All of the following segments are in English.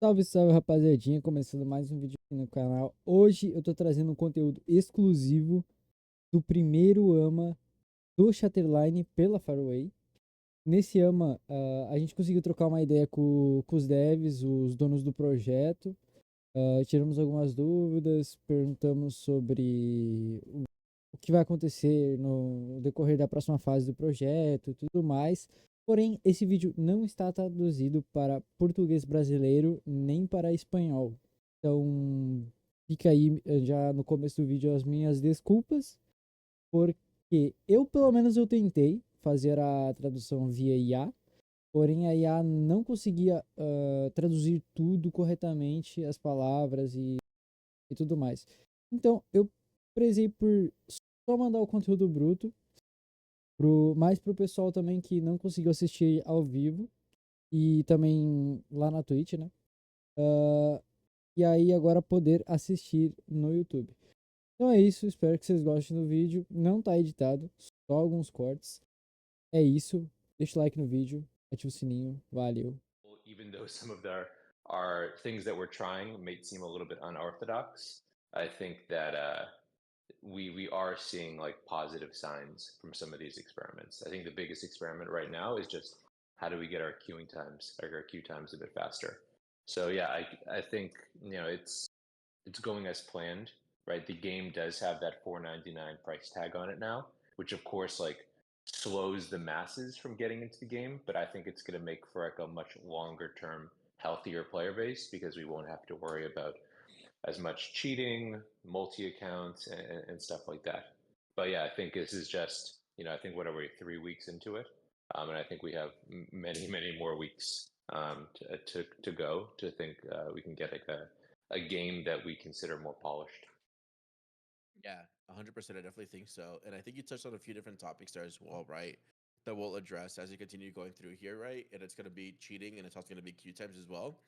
Salve, salve, rapaziadinha, começando mais um vídeo aqui no canal. Hoje eu tô trazendo um conteúdo exclusivo do Primeiro Ama do Shatteline pela Faraway. Nesse AMA, a gente conseguiu trocar uma ideia com os devs, os donos do projeto. Tiramos algumas dúvidas, perguntamos sobre o que vai acontecer no decorrer da próxima fase do projeto e tudo mais. Porém, esse vídeo não está traduzido para português brasileiro nem para espanhol. Então, fica aí já no começo do vídeo as minhas desculpas, porque pelo menos, eu tentei fazer a tradução via IA, porém a IA não conseguia traduzir tudo corretamente, as palavras e tudo mais. Então, eu prezei por só mandar o conteúdo bruto, mais pro pessoal também que não conseguiu assistir ao vivo e também lá na Twitch, né? Ah, e aí agora poder assistir no YouTube. Então é isso, espero que vocês gostem do vídeo. Não tá editado, só alguns cortes. É isso, deixa o like no vídeo, ativa o sininho, valeu. Even though some of their are things that we're trying may seem a little bit unorthodox, I think that we are seeing like positive signs from some of these experiments. I think the biggest experiment right now is just how do we get our queuing times, like our queue times, a bit faster. So yeah, I think it's going as planned, right? The game does have that 4.99 price tag on it now, which of course like slows the masses from getting into the game, but I think it's going to make for like a much longer term healthier player base because we won't have to worry about as much cheating, multi accounts, and stuff like that. But yeah, I think this is just, I think what are we, 3 weeks into it? And I think we have many, many more weeks to go to think we can get like a game that we consider more polished. Yeah, 100%. I definitely think so. And I think you touched on a few different topics there as well, right? That we'll address as you continue going through here, right? And it's going to be cheating and it's also going to be queue times as well.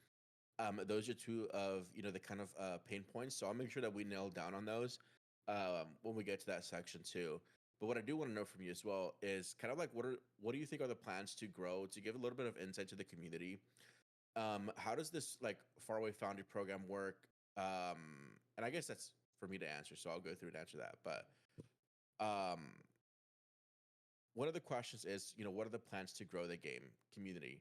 Those are two of, the kind of pain points. So I'll make sure that we nail down on those when we get to that section too. But what I do want to know from you as well is kind of like what do you think are the plans to grow, to give a little bit of insight to the community? How does this like faraway foundry program work? And I guess that's for me to answer, so I'll go through and answer that. But um, one of the questions is, what are the plans to grow the game community?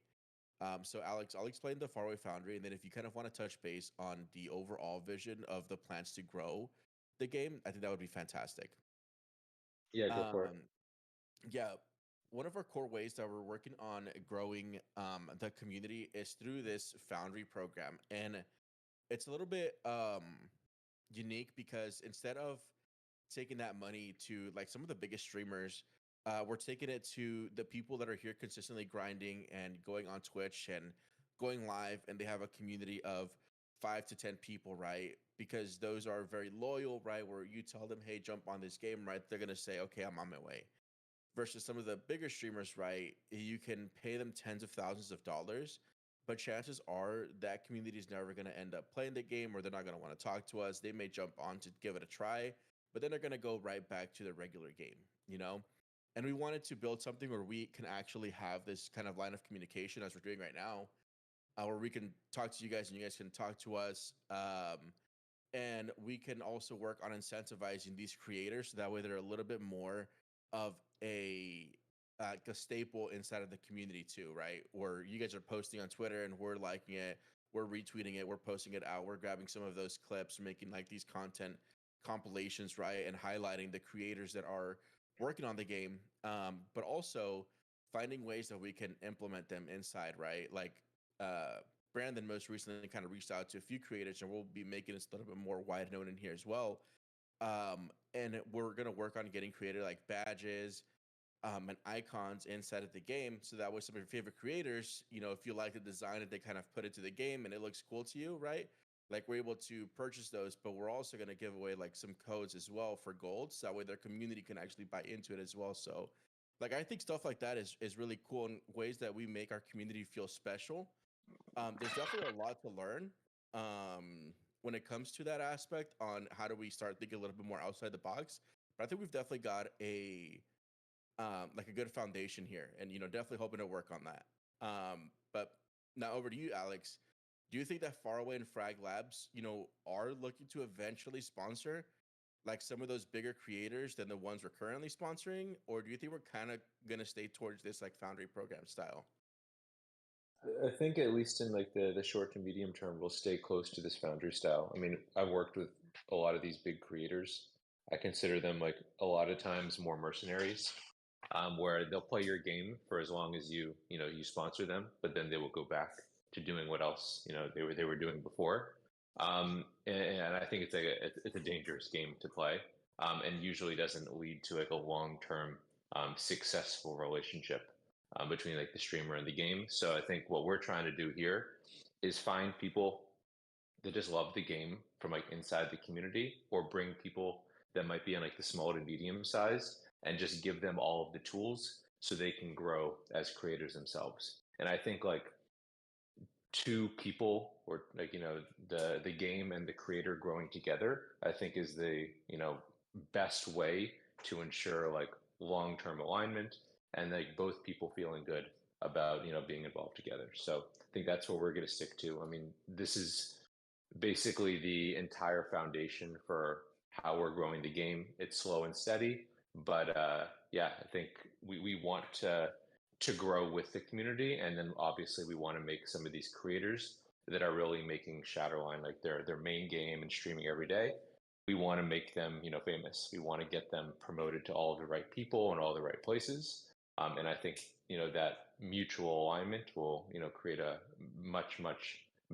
So Alex, I'll explain the faraway foundry, and then if you kind of want to touch base on the overall vision of the plans to grow the game, I think that would be fantastic. Yeah, go for it. Um, yeah, one of our core ways that we're working on growing the community is through this foundry program, and it's a little bit unique because instead of taking that money to like some of the biggest streamers, we're taking it to the people that are here consistently grinding and going on Twitch and going live, and they have a community of 5 to 10 people, right? Because those are very loyal, right? Where you tell them, hey, jump on this game, right? They're gonna say, okay, I'm on my way. Versus some of the bigger streamers, right? You can pay them tens of thousands of dollars, but chances are that community is never going to end up playing the game, or they're not going to want to talk to us. They may jump on to give it a try, but then they're going to go right back to the regular game, you know? And we wanted to build something where we can actually have this kind of line of communication as we're doing right now, where we can talk to you guys and you guys can talk to us. And we can also work on incentivizing these creators so that way they're a little bit more of like a staple inside of the community too, right? Where you guys are posting on Twitter and we're liking it, we're retweeting it, we're posting it out, we're grabbing some of those clips, making like these content compilations, right? And highlighting the creators that are working on the game, but also finding ways that we can implement them inside, right? Like uh Brandon most recently kind of reached out to a few creators, and we'll be making this a little bit more wide known in here as well. And we're gonna work on getting created like badges, and icons inside of the game, so that way some of your favorite creators, if you like the design that they kind of put into the game and it looks cool to you, right? Like we're able to purchase those, but we're also gonna give away like some codes as well for gold, so that way their community can actually buy into it as well. So, like I think stuff like that is really cool in ways that we make our community feel special. There's definitely a lot to learn when it comes to that aspect on how do we start thinking a little bit more outside the box. But I think we've definitely got a like a good foundation here, and definitely hoping to work on that. But now over to you, Alex. Do you think that Faraway and Frag Labs, are looking to eventually sponsor like some of those bigger creators than the ones we're currently sponsoring, or do you think we're kind of gonna stay towards this like Foundry program style? I think at least in like the short to medium term, we'll stay close to this Foundry style. I mean, I've worked with a lot of these big creators. I consider them like a lot of times more mercenaries, where they'll play your game for as long as you sponsor them, but then they will go back to doing what else they were doing before. And I think it's a dangerous game to play, and usually doesn't lead to like a long term successful relationship between like the streamer and the game. So I think what we're trying to do here is find people that just love the game from like inside the community, or bring people that might be in like the small to medium size, and just give them all of the tools so they can grow as creators themselves. And I think like two people, or like the game and the creator growing together, I think is the best way to ensure like long-term alignment, and like both people feeling good about being involved together. So I think that's what we're going to stick to. I mean, this is basically the entire foundation for how we're growing the game. It's slow and steady, but yeah, I think we want to grow with the community, and then obviously we want to make some of these creators that are really making Shadowline like their main game and streaming every day. We want to make them famous. We want to get them promoted to all the right people and all the right places. And I think that mutual alignment will create a much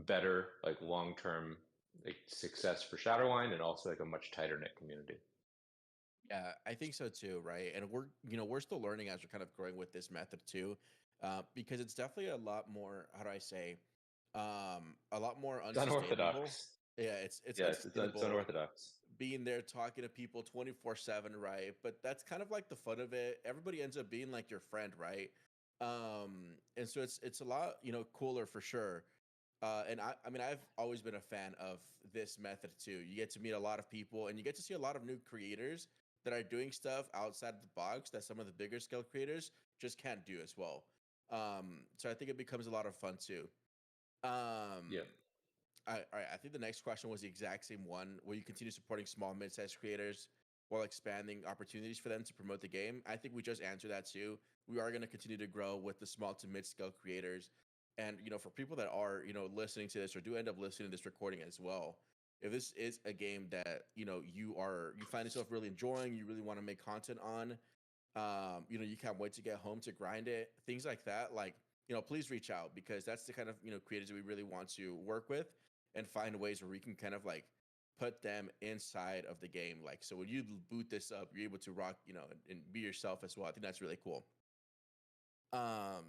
better like long term like success for Shadowline, and also like a much tighter knit community. Yeah, I think so too, right? And we're still learning as we're kind of growing with this method too, because it's definitely a lot more. How do I say? A lot more It's unsustainable. unorthodox. Yeah, it's Yes, it's unsustainable unorthodox. being there talking to people 24/7, right? But that's kind of like the fun of it. Everybody ends up being like your friend, right? And so it's a lot, cooler for sure. And I mean, I've always been a fan of this method too. You get to meet a lot of people, and you get to see a lot of new creators that are doing stuff outside of the box that some of the bigger scale creators just can't do as well. So I think it becomes a lot of fun too. Yeah. All right, I think the next question was the exact same one. Will you continue supporting small, mid-sized creators while expanding opportunities for them to promote the game? I think we just answered that too. We are going to continue to grow with the small to mid-scale creators. And, for people that are, listening to this or do end up listening to this recording as well, if this is a game that, you find yourself really enjoying, you really want to make content on, you can't wait to get home to grind it, things like that, like, please reach out, because that's the kind of, creators that we really want to work with and find ways where we can kind of like put them inside of the game. Like, so when you boot this up, you're able to rock, and be yourself as well. I think that's really cool. Um,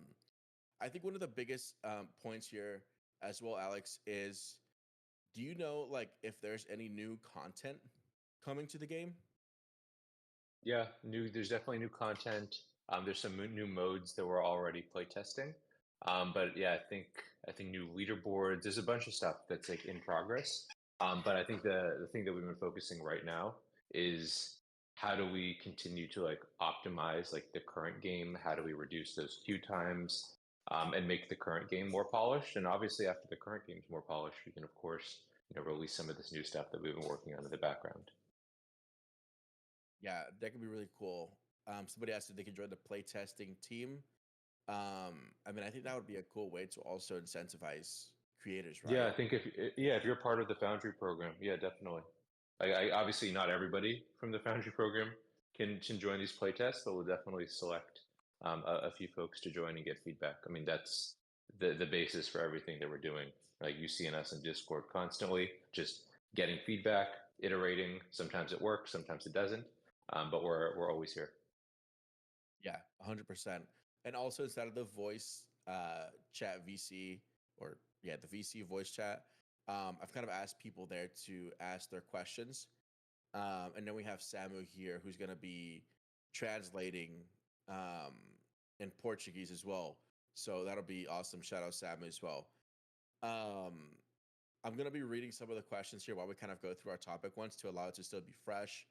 I think one of the biggest points here as well, Alex, is do you know like if there's any new content coming to the game? Yeah, there's definitely new content. There's some new modes that we're already playtesting. But yeah, I think new leaderboards. There's a bunch of stuff that's like in progress. But I think the thing that we've been focusing right now is how do we continue to like optimize like the current game? How do we reduce those queue times, and make the current game more polished? And obviously, after the current game's more polished, we can of course release some of this new stuff that we've been working on in the background. Yeah, that could be really cool. Somebody asked if they could join the playtesting team. I mean, I think that would be a cool way to also incentivize creators, Yeah, I right? think if you're part of the Foundry program, yeah, definitely. I obviously not everybody from the Foundry program can join these playtests, but we'll definitely select a few folks to join and get feedback. I mean, that's the basis for everything that we're doing. Like you see in us in Discord constantly, just getting feedback, iterating. Sometimes it works, sometimes it doesn't, but we're always here. Yeah, 100%. And also instead of the voice chat VC, or yeah, the VC voice chat, I've kind of asked people there to ask their questions. And then we have Samu here who's going to be translating um, in Portuguese as well. So that'll be awesome. Shout out Samu as well. Um, I'm going to be reading some of the questions here while we kind of go through our topic ones to allow it to still be fresh,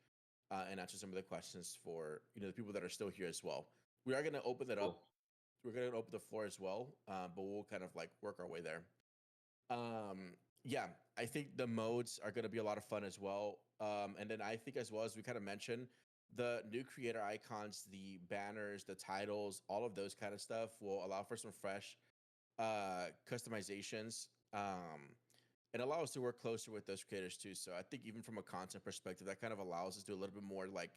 and answer some of the questions for the people that are still here as well. We are going to open it up. Cool. We're going to open the floor as well, but we'll kind of like work our way there. Um, yeah, I think the modes are going to be a lot of fun as well. And then I think as well as we kind of mentioned, the new creator icons, the banners, the titles, all of those kind of stuff will allow for some fresh customizations. And allow us to work closer with those creators too. So I think even from a content perspective, that kind of allows us to do a little bit more like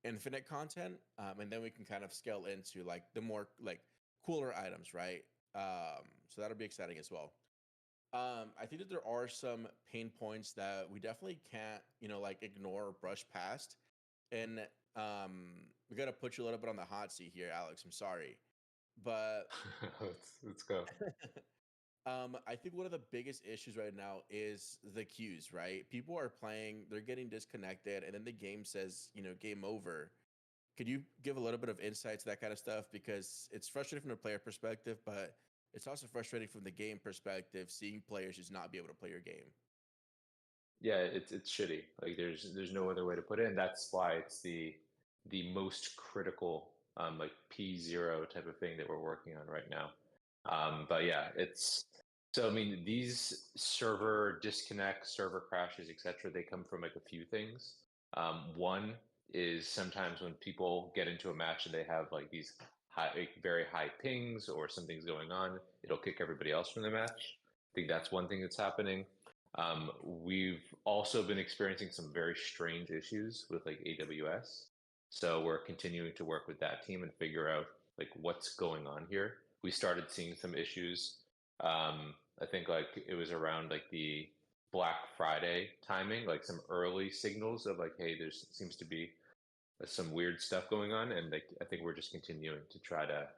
infinite content, and then we can kind of scale into like the more like cooler items, right? So that'll be exciting as well. I think that there are some pain points that we definitely can't, like ignore or brush past. And we got to put you a little bit on the hot seat here, Alex. I'm sorry, but let's go. I think one of the biggest issues right now is the queues, right? People are playing, they're getting disconnected, and then the game says, game over. Could you give a little bit of insight to that kind of stuff? Because it's frustrating from the player perspective, but it's also frustrating from the game perspective, seeing players just not be able to play your game. Yeah, it's shitty. Like there's no other way to put it, and that's why it's the most critical like P0 type of thing that we're working on right now. But yeah, it's so I mean these server disconnects, server crashes, etc. They come from like a few things. One is sometimes when people get into a match and they have like these like, very high pings or something's going on, it'll kick everybody else from the match. I think that's one thing that's happening. We've also been experiencing some very strange issues with like AWS. So we're continuing to work with that team and figure out like what's going on here. We started seeing some issues. I think like it was around like the Black Friday timing, like some early signals of like, hey, there's seems to be some weird stuff going on, and like I think we're just continuing to try to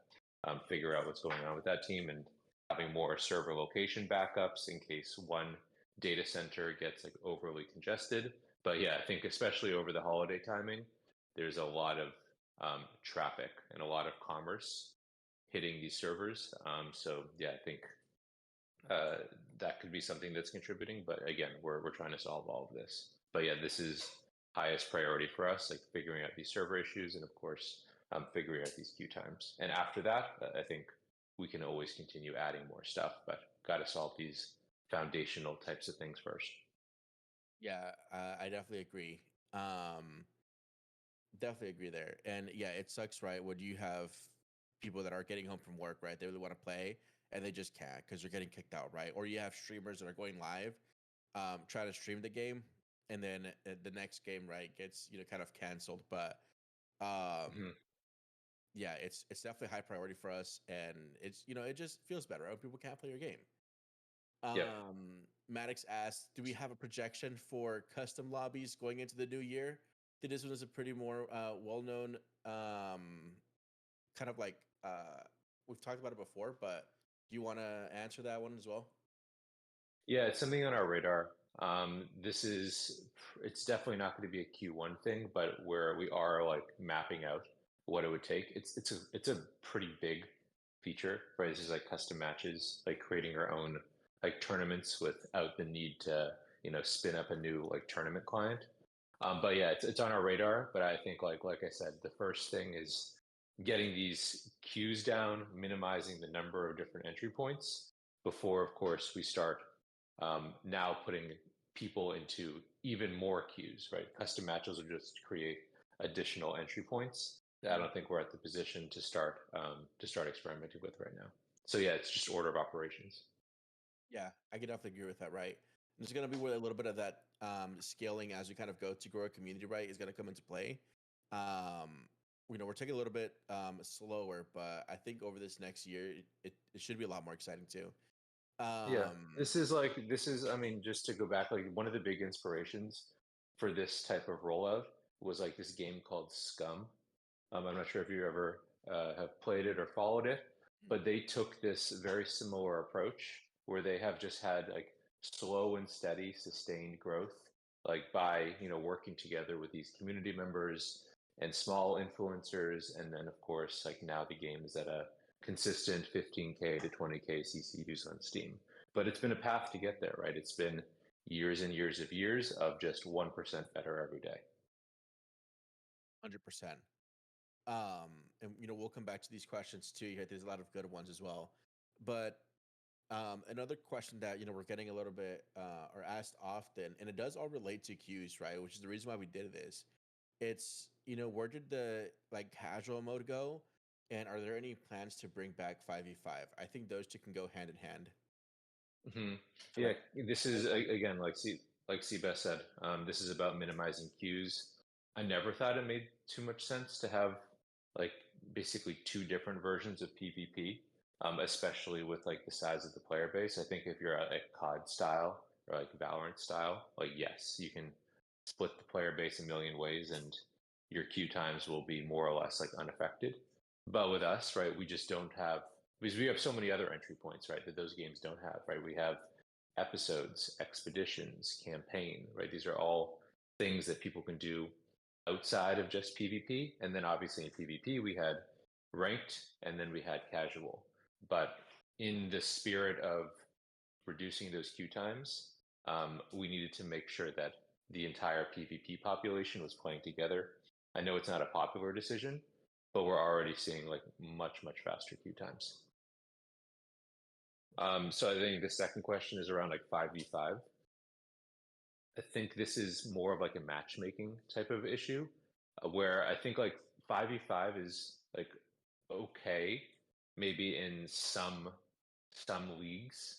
figure out what's going on with that team and having more server location backups in case one data center gets like overly congested. But yeah, I think especially over the holiday timing, there's a lot of traffic and a lot of commerce hitting these servers. So yeah, I think uh, that could be something that's contributing. But again, we're trying to solve all of this. But yeah, this is highest priority for us, like figuring out these server issues and of course figuring out these queue times. And after that, I think we can always continue adding more stuff, but got to solve these foundational types of things first. Yeah, I definitely agree. Definitely agree there. And yeah, it sucks, right? When you have people that are getting home from work, right? They really want to play and they just can't because they're getting kicked out, right? Or you have streamers that are going live, trying to stream the game, and then the next game, right, gets kind of canceled. But um, Mhm. yeah, it's definitely high priority for us, and it's it just feels better when people can't play your game. Yep. Maddox asked, "Do we have a projection for custom lobbies going into the new year?" I think this one is a pretty more well-known kind of like we've talked about it before, but do you want to answer that one as well? Yeah, it's something on our radar. This is, it's definitely not going to be a Q1 thing, but where we are like mapping out what it would take. It's a pretty big feature, right? This is like custom matches, like creating our own like tournaments without the need to, spin up a new like tournament client. But yeah, it's on our radar. But I think like I said, the first thing is getting these queues down, minimizing the number of different entry points before, of course, we start now putting people into even more queues. Right, custom matches will just create additional entry points that I Mhm. don't think we're at the position to start experimenting with right now. So yeah, it's just order of operations. Yeah, I can definitely agree with that, right? There's going to be where a little bit of that scaling as we kind of go to grow a community, right, is going to come into play. Um, we're taking a little bit slower, but I think over this next year, it should be a lot more exciting too. Yeah, Um, this is I mean just to go back, like one of the big inspirations for this type of rollout was like this game called Scum. I'm not sure if you ever have played it or followed it, but they took this very similar approach where they have just had like slow and steady, sustained growth, like by working together with these community members and small influencers, and then of course like now the game is at a consistent 15K to 20K CCUs on Steam. But it's been a path to get there, right? It's been years and years of years of just 1% better every day. 100%. And we'll come back to these questions too. Here, there's a lot of good ones as well. But Another question that we're getting a little bit or asked often, and it does all relate to queues, right? Which is the reason why we did this. It's where did the like casual mode go, and are there any plans to bring back 5v5? I think those two can go hand in hand. Hmm. Yeah, this is again, like Seabass said, this is about minimizing queues. I never thought it made too much sense to have like basically two different versions of PvP, especially with like the size of the player base. I think if you're at like COD style or like Valorant style, like yes, you can split the player base a million ways and your queue times will be more or less like unaffected. But with us, right, we just don't have because we have so many other entry points, right, that those games don't have, right? We have episodes, expeditions, campaign, right? These are all things that people can do outside of just PvP. And then obviously in PvP, we had ranked and then we had casual. But in the spirit of reducing those queue times, we needed to make sure that the entire PvP population was playing together. I know it's not a popular decision, but we're already seeing like much, much faster queue times. So I think the second question is around like 5v5. I think this is more of like a matchmaking type of issue, where I think like 5v5 is like okay, maybe in some leagues,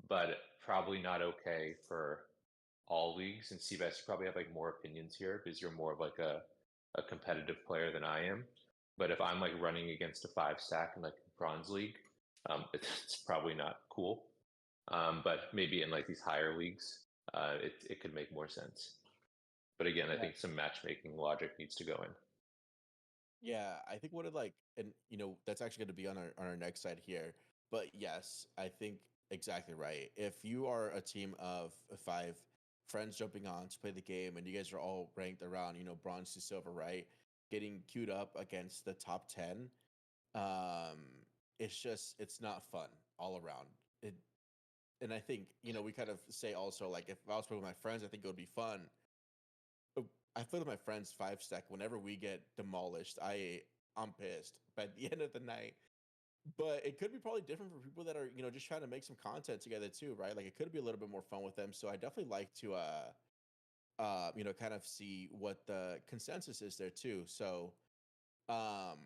but probably not okay for all leagues. And Seabass, you probably have like more opinions here because you're more of like a competitive player than I am. But if I'm like running against a 5 stack in like Bronze League, it's probably not cool. But maybe in like these higher leagues, it could make more sense. But again, I think some matchmaking logic needs to go in. Yeah, I think what it like, and that's actually going to be on our next side here. But yes, I think exactly right. If you are a team of 5 friends jumping on to play the game, and you guys are all ranked around, bronze to silver, right? Getting queued up against the top 10, um, it's not fun all around. It, and I think we kind of say also like if I was playing with my friends, I think it would be fun. I played with my friends 5 stack. Whenever we get demolished, I'm pissed. By the end of the night, but it could be probably different for people that are just trying to make some content together too, right? Like it could be a little bit more fun with them. So I definitely like to kind of see what the consensus is there too. So um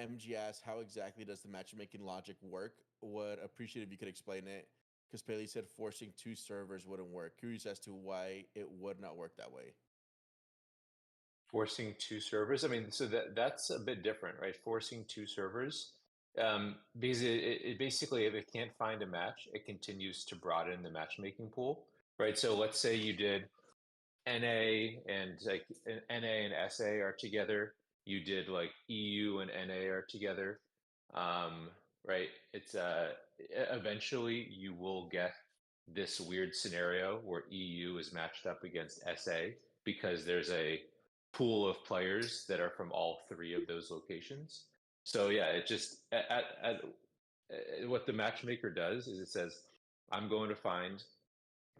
MG asks, how exactly does the matchmaking logic work? Would appreciate if you could explain it. Because Paley said forcing 2 servers wouldn't work. Curious as to why it would not work that way. Forcing 2 servers. I mean, so that's a bit different, right? Forcing 2 servers. Because it basically, if it can't find a match, it continues to broaden the matchmaking pool, right? So let's say you did NA and like NA and SA are together. You did like EU and NA are together. Um, right? It's eventually you will get this weird scenario where EU is matched up against SA because there's a pool of players that are from all three of those locations. So yeah, it just what the matchmaker does is it says, I'm going to find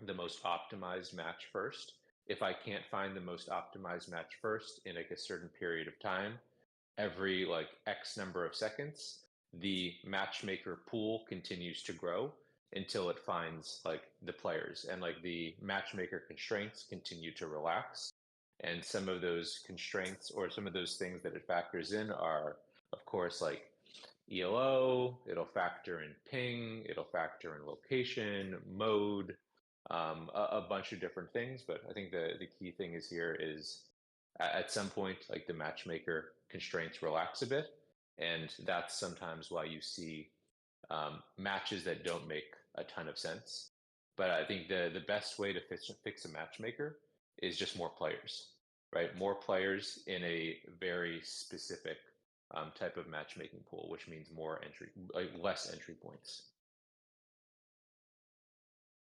the most optimized match first. If I can't find the most optimized match first in like a certain period of time, every like X number of seconds, the matchmaker pool continues to grow until it finds like the players and like the matchmaker constraints continue to relax. And some of those constraints or some of those things that it factors in are, of course, like ELO, it'll factor in ping, it'll factor in location, mode, a bunch of different things. But I think the key thing is here is at some point, like the matchmaker constraints relax a bit. And that's sometimes why you see matches that don't make a ton of sense. But I think the best way to fix a matchmaker is just more players, right? More players in a very specific type of matchmaking pool, which means more entry, like less entry points.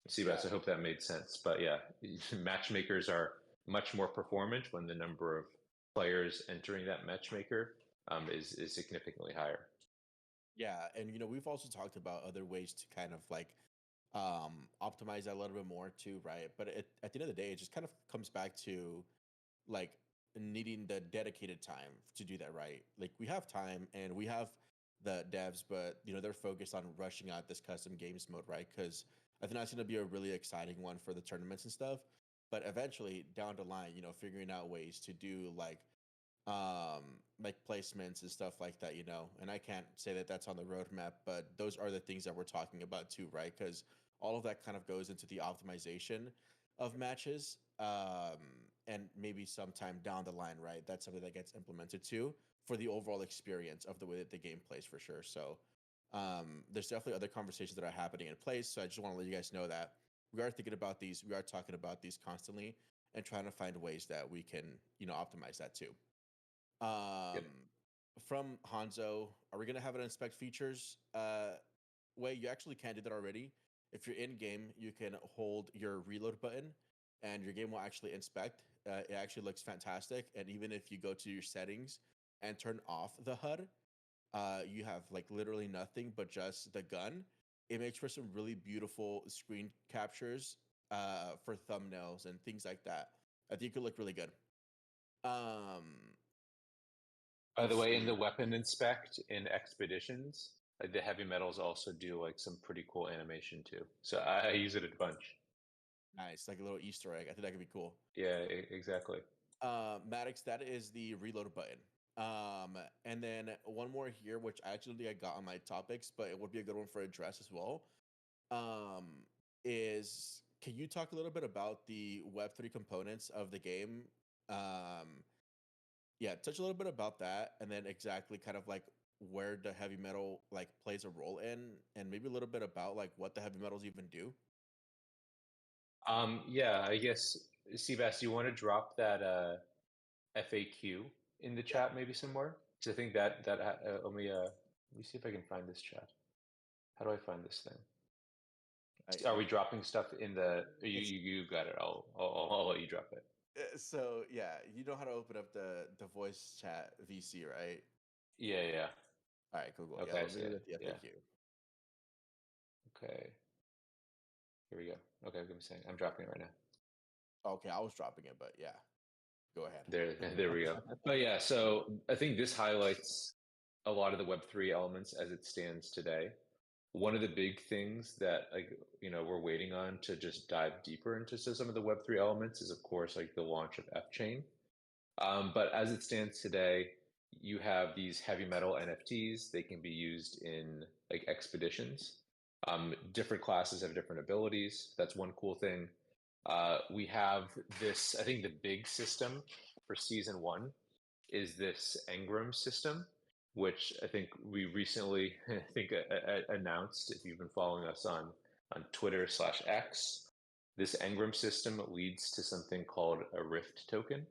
Seabass, I hope that made sense. But yeah, matchmakers are much more performant when the number of players entering that matchmaker is significantly higher. Yeah, and we've also talked about other ways to kind of like optimize that a little bit more too, right? But at the end of the day, it just kind of comes back to like needing the dedicated time to do that, right? Like we have time and we have the devs, but they're focused on rushing out this custom games mode, right? Because I think that's going to be a really exciting one for the tournaments and stuff. But eventually, down the line, figuring out ways to do like placements and stuff like that, and I can't say that that's on the roadmap, but those are the things that we're talking about too, right? Because all of that kind of goes into the optimization of matches, and maybe sometime down the line, right, that's something that gets implemented too for the overall experience of the way that the game plays, for sure. So there's definitely other conversations that are happening in place, so I just want to let you guys know that we are thinking about these, we are talking about these constantly, and trying to find ways that we can optimize that too. Yep. um, from Hanzo, are we gonna have it inspect features? Way you actually can do that already. If you're in game, you can hold your reload button, and your game will actually inspect. It actually looks fantastic, and even if you go to your settings and turn off the HUD, you have like literally nothing but just the gun. It makes for some really beautiful screen captures for thumbnails and things like that. I think it could look really good. Um, By the let's way, in the see. weapon inspect in expeditions, like the heavy metals also do like some pretty cool animation too. So I use it a bunch. Nice, like a little Easter egg. I think that could be cool. Yeah, exactly. Maddox, that is the reload button. And then one more here, which actually I got on my topics, but it would be a good one for address as well. Um, is can you talk a little bit about the Web3 components of the game? Um, yeah, touch a little bit about that, and then exactly kind of like where the heavy metal like plays a role in, and maybe a little bit about like what the heavy metals even do. Yeah, I guess Seabass, you want to drop that FAQ in the Yeah. chat maybe somewhere? Because I think let me see if I can find this chat. How do I find this thing? Are we dropping stuff in the? It's You got it. I'll let you drop it. so yeah, you know how to open up the voice chat VC, right? Yeah, yeah. All right, cool, cool. Yeah, Okay, I let me see read it. the Yeah. FAQ. Okay. Here we go. Okay, I'm dropping it right now. Okay, I was dropping it, but yeah, go ahead. There we go. But yeah, so I think this highlights a lot of the Web3 elements as it stands today. One of the big things that we're waiting on to just dive deeper into some of the Web3 elements is of course like the launch of F-Chain. But as it stands today, you have these heavy metal NFTs. They can be used in like expeditions. Different classes have different abilities. That's one cool thing. We have this, I think the big system for season one is this Engram system, which I think we recently, I think, announced. If you've been following us on Twitter/X, this Engram system leads to something called a Rift token.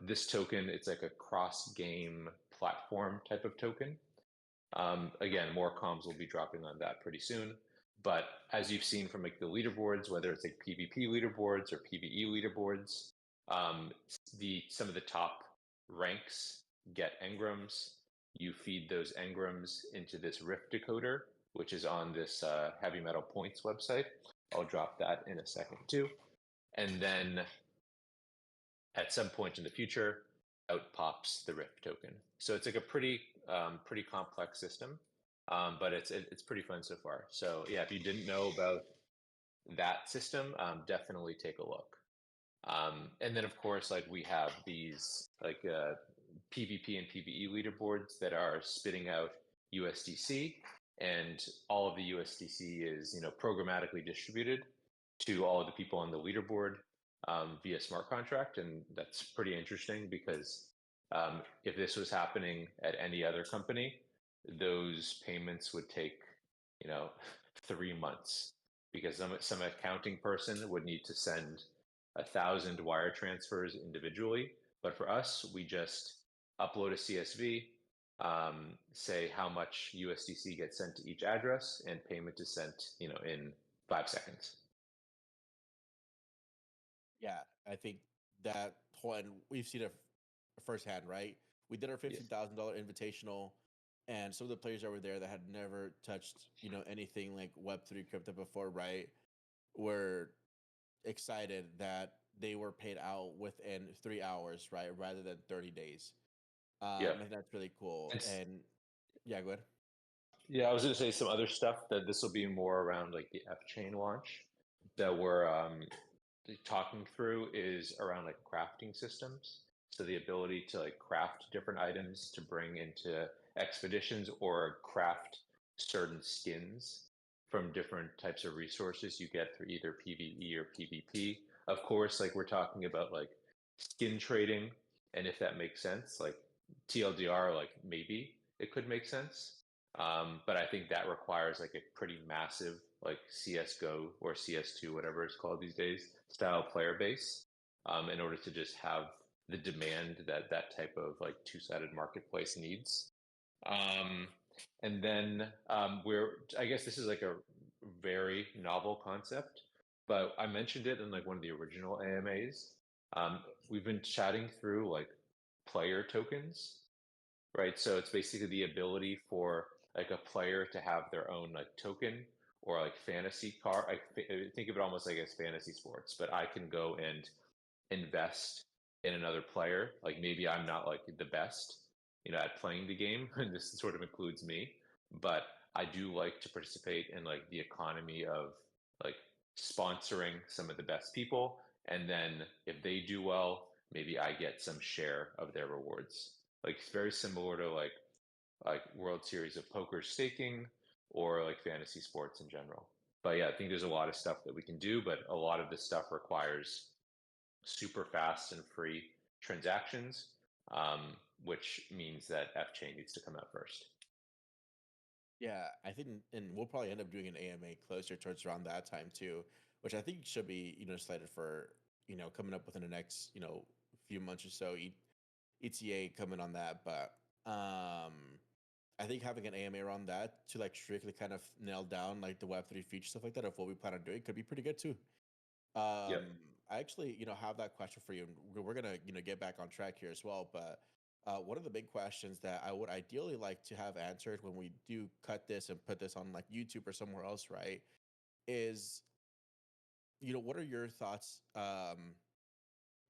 This token, it's like a cross-game platform type of token. Again, more comms will be dropping on that pretty soon. But as you've seen from like the leaderboards, whether it's like PvP leaderboards or PvE leaderboards, some of the top ranks get engrams. You feed those engrams into this Rift decoder, which is on this Heavy Metal Points website. I'll drop that in a second too. And then at some point in the future, out pops the Rift token. So it's like a pretty complex system, but it's pretty fun so far. So yeah, if you didn't know about that system, definitely take a look. And then of course, like we have these like PvP and PvE leaderboards that are spitting out USDC, and all of the USDC is programmatically distributed to all of the people on the leaderboard via smart contract, and that's pretty interesting because if this was happening at any other company, those payments would take 3 months because some accounting person would need to send 1,000 wire transfers individually. But for us, we just upload a CSV, say how much USDC gets sent to each address, and payment is sent, in 5 seconds. Yeah, I think that whole, and we've seen it firsthand, right? We did our Yes. $15,000 invitational, and some of the players that were there that had never touched, anything like Web3 crypto before, right, were excited that they were paid out within 3 hours, right, rather than 30 days. Yeah. And that's really cool. And And Yeah, go ahead. Yeah, I was going to say some other stuff that this will be more around like the F chain launch that we're talking through is around like crafting systems. So the ability to like craft different items to bring into expeditions or craft certain skins from different types of resources you get through either PvE or PvP. Of course, like we're talking about like skin trading, and if that makes sense, like TLDR, like maybe it could make sense. But I think that requires like a pretty massive like CS:GO or CS2, whatever it's called these days, style player base, in order to just have the demand that that type of like two-sided marketplace needs. Um, and then I guess this is like a very novel concept, but I mentioned it in like one of the original AMAs. We've been chatting through like player tokens, right? So it's basically the ability for like a player to have their own like token or like fantasy car. I think of it almost like as fantasy sports, but I can go and invest in another player. Like maybe I'm not like the best, at playing the game, and this sort of includes me, but I do like to participate in like the economy of like sponsoring some of the best people, and then if they do well, maybe I get some share of their rewards. Like it's very similar to like World Series of Poker staking or like fantasy sports in general. But yeah, I think there's a lot of stuff that we can do, but a lot of this stuff requires super fast and free transactions, which means that F chain needs to come out first. Yeah, I think, and we'll probably end up doing an AMA closer towards around that time too, which I think should be, slated for, coming up within the next, few months or so. ETA coming on that, but I think having an AMA around that to like strictly kind of nail down like the Web3 feature stuff like that of what we plan on doing could be pretty good too. Yep. I actually, have that question for you, and we're gonna, get back on track here as well. But one of the big questions that I would ideally like to have answered when we do cut this and put this on like YouTube or somewhere else, right, is, what are your thoughts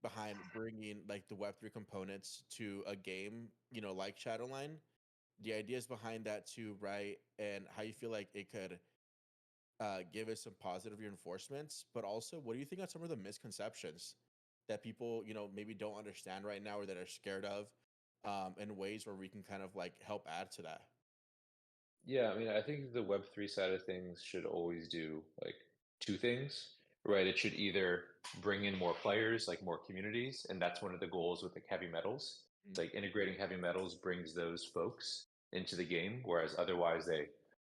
behind bringing like the Web3 components to a game, like Shadowline? The ideas behind that too, right, and how you feel like it could give us some positive reinforcements, but also what do you think are some of the misconceptions that people, maybe don't understand right now or that are scared of, in ways where we can kind of like help add to that? Yeah, I mean, I think the Web3 side of things should always do like two things, right? It should either bring in more players, like more communities, and that's one of the goals with like heavy metals. Mm. Like integrating heavy metals brings those folks into the game, whereas otherwise they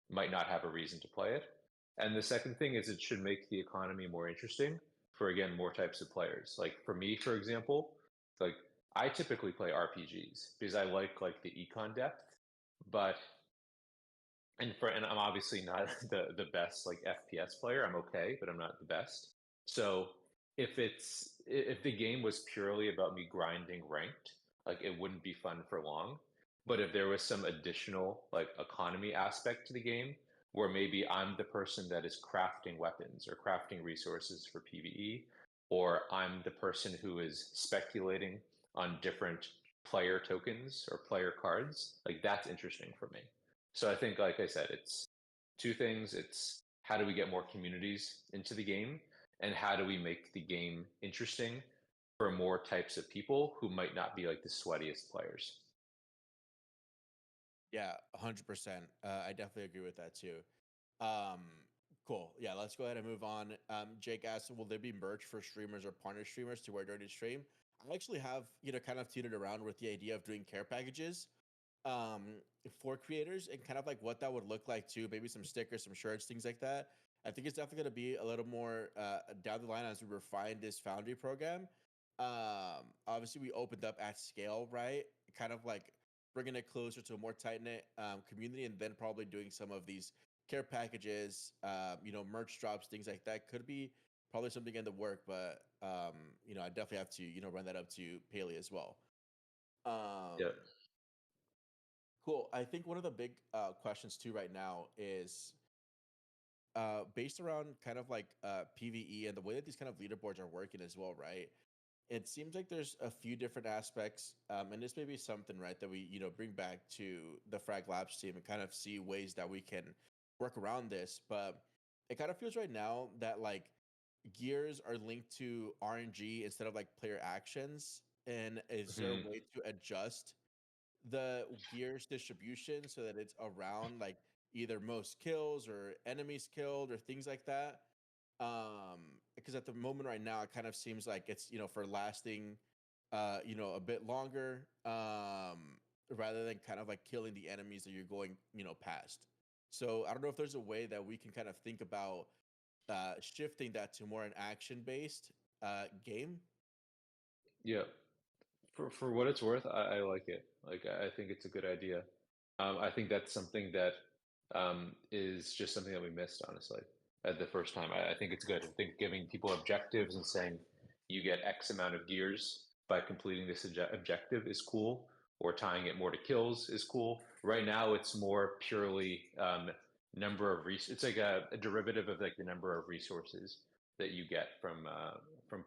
might not have a reason to play it. And the second thing is it should make the economy more interesting for, again, more types of players. Like for me, for example, like I typically play RPGs because I like the econ depth, but and I'm obviously not the best like FPS player. I'm okay, but I'm not the best. So if the game was purely about me grinding ranked, like it wouldn't be fun for long. But if there was some additional like economy aspect to the game where maybe I'm the person that is crafting weapons or crafting resources for PvE, or I'm the person who is speculating on different player tokens or player cards, like that's interesting for me. So I think, like I said, it's two things. It's how do we get more communities into the game, and how do we make the game interesting for more types of people who might not be like the sweatiest players. Yeah, 100%. I definitely agree with that too. Um, cool. Yeah, let's go ahead and move on. Jake asked, will there be merch for streamers or partner streamers to wear during the stream? I actually have, kind of teetered around with the idea of doing care packages um for creators and kind of like what that would look like too. Maybe some stickers, some shirts, things like that. I think it's definitely going to be a little more down the line as we refine this Foundry program. Obviously we opened up at scale, right, kind of like bringing it closer to a more tight knit community, and then probably doing some of these care packages, merch drops, things like that could be probably something in the work. But I definitely have to run that up to Paley as well. um Yep. Cool. I think one of the big questions too right now is based around kind of like PVE and the way that these kind of leaderboards are working as well, right? it seems like there's a few different aspects, and this may be something, right, that we bring back to the Frag Labs team and kind of see ways that we can work around this. But it kind of feels right now that like gears are linked to RNG instead of like player actions. And is there a Mhm. way to adjust the gears distribution so that it's around like either most kills or enemies killed or things like that? Because at the moment right now, it kind of seems like it's for lasting, a bit longer, rather than kind of like killing the enemies that you're going past. So I don't know if there's a way that we can kind of think about shifting that to more an action based game. Yeah. For what it's worth, I like it. Like I think it's a good idea. I think that's something that is just something that we missed, honestly, at the first time. I think it's good. I think giving people objectives and saying you get X amount of gears by completing this objective is cool, or tying it more to kills is cool. Right now, it's more purely number of It's like a derivative of like the number of resources that you get from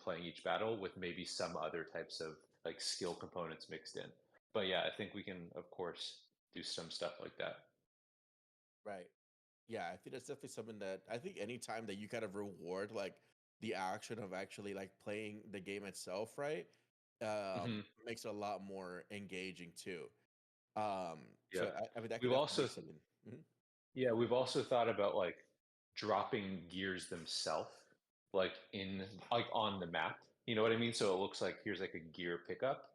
playing each battle, with maybe some other types of like skill components mixed in. But yeah, I think we can, of course, do some stuff like that. Right. Yeah, I think that's definitely something that I think anytime that you kind of reward like the action of actually like playing the game itself, right? Hmm. Makes it a lot more engaging too. Um, so Yeah, I mean that could we've definitely also be something. Mhm. yeah, we've also thought about like dropping gears themselves, like in like on the map. You know what I mean? So it looks like here's like a gear pickup.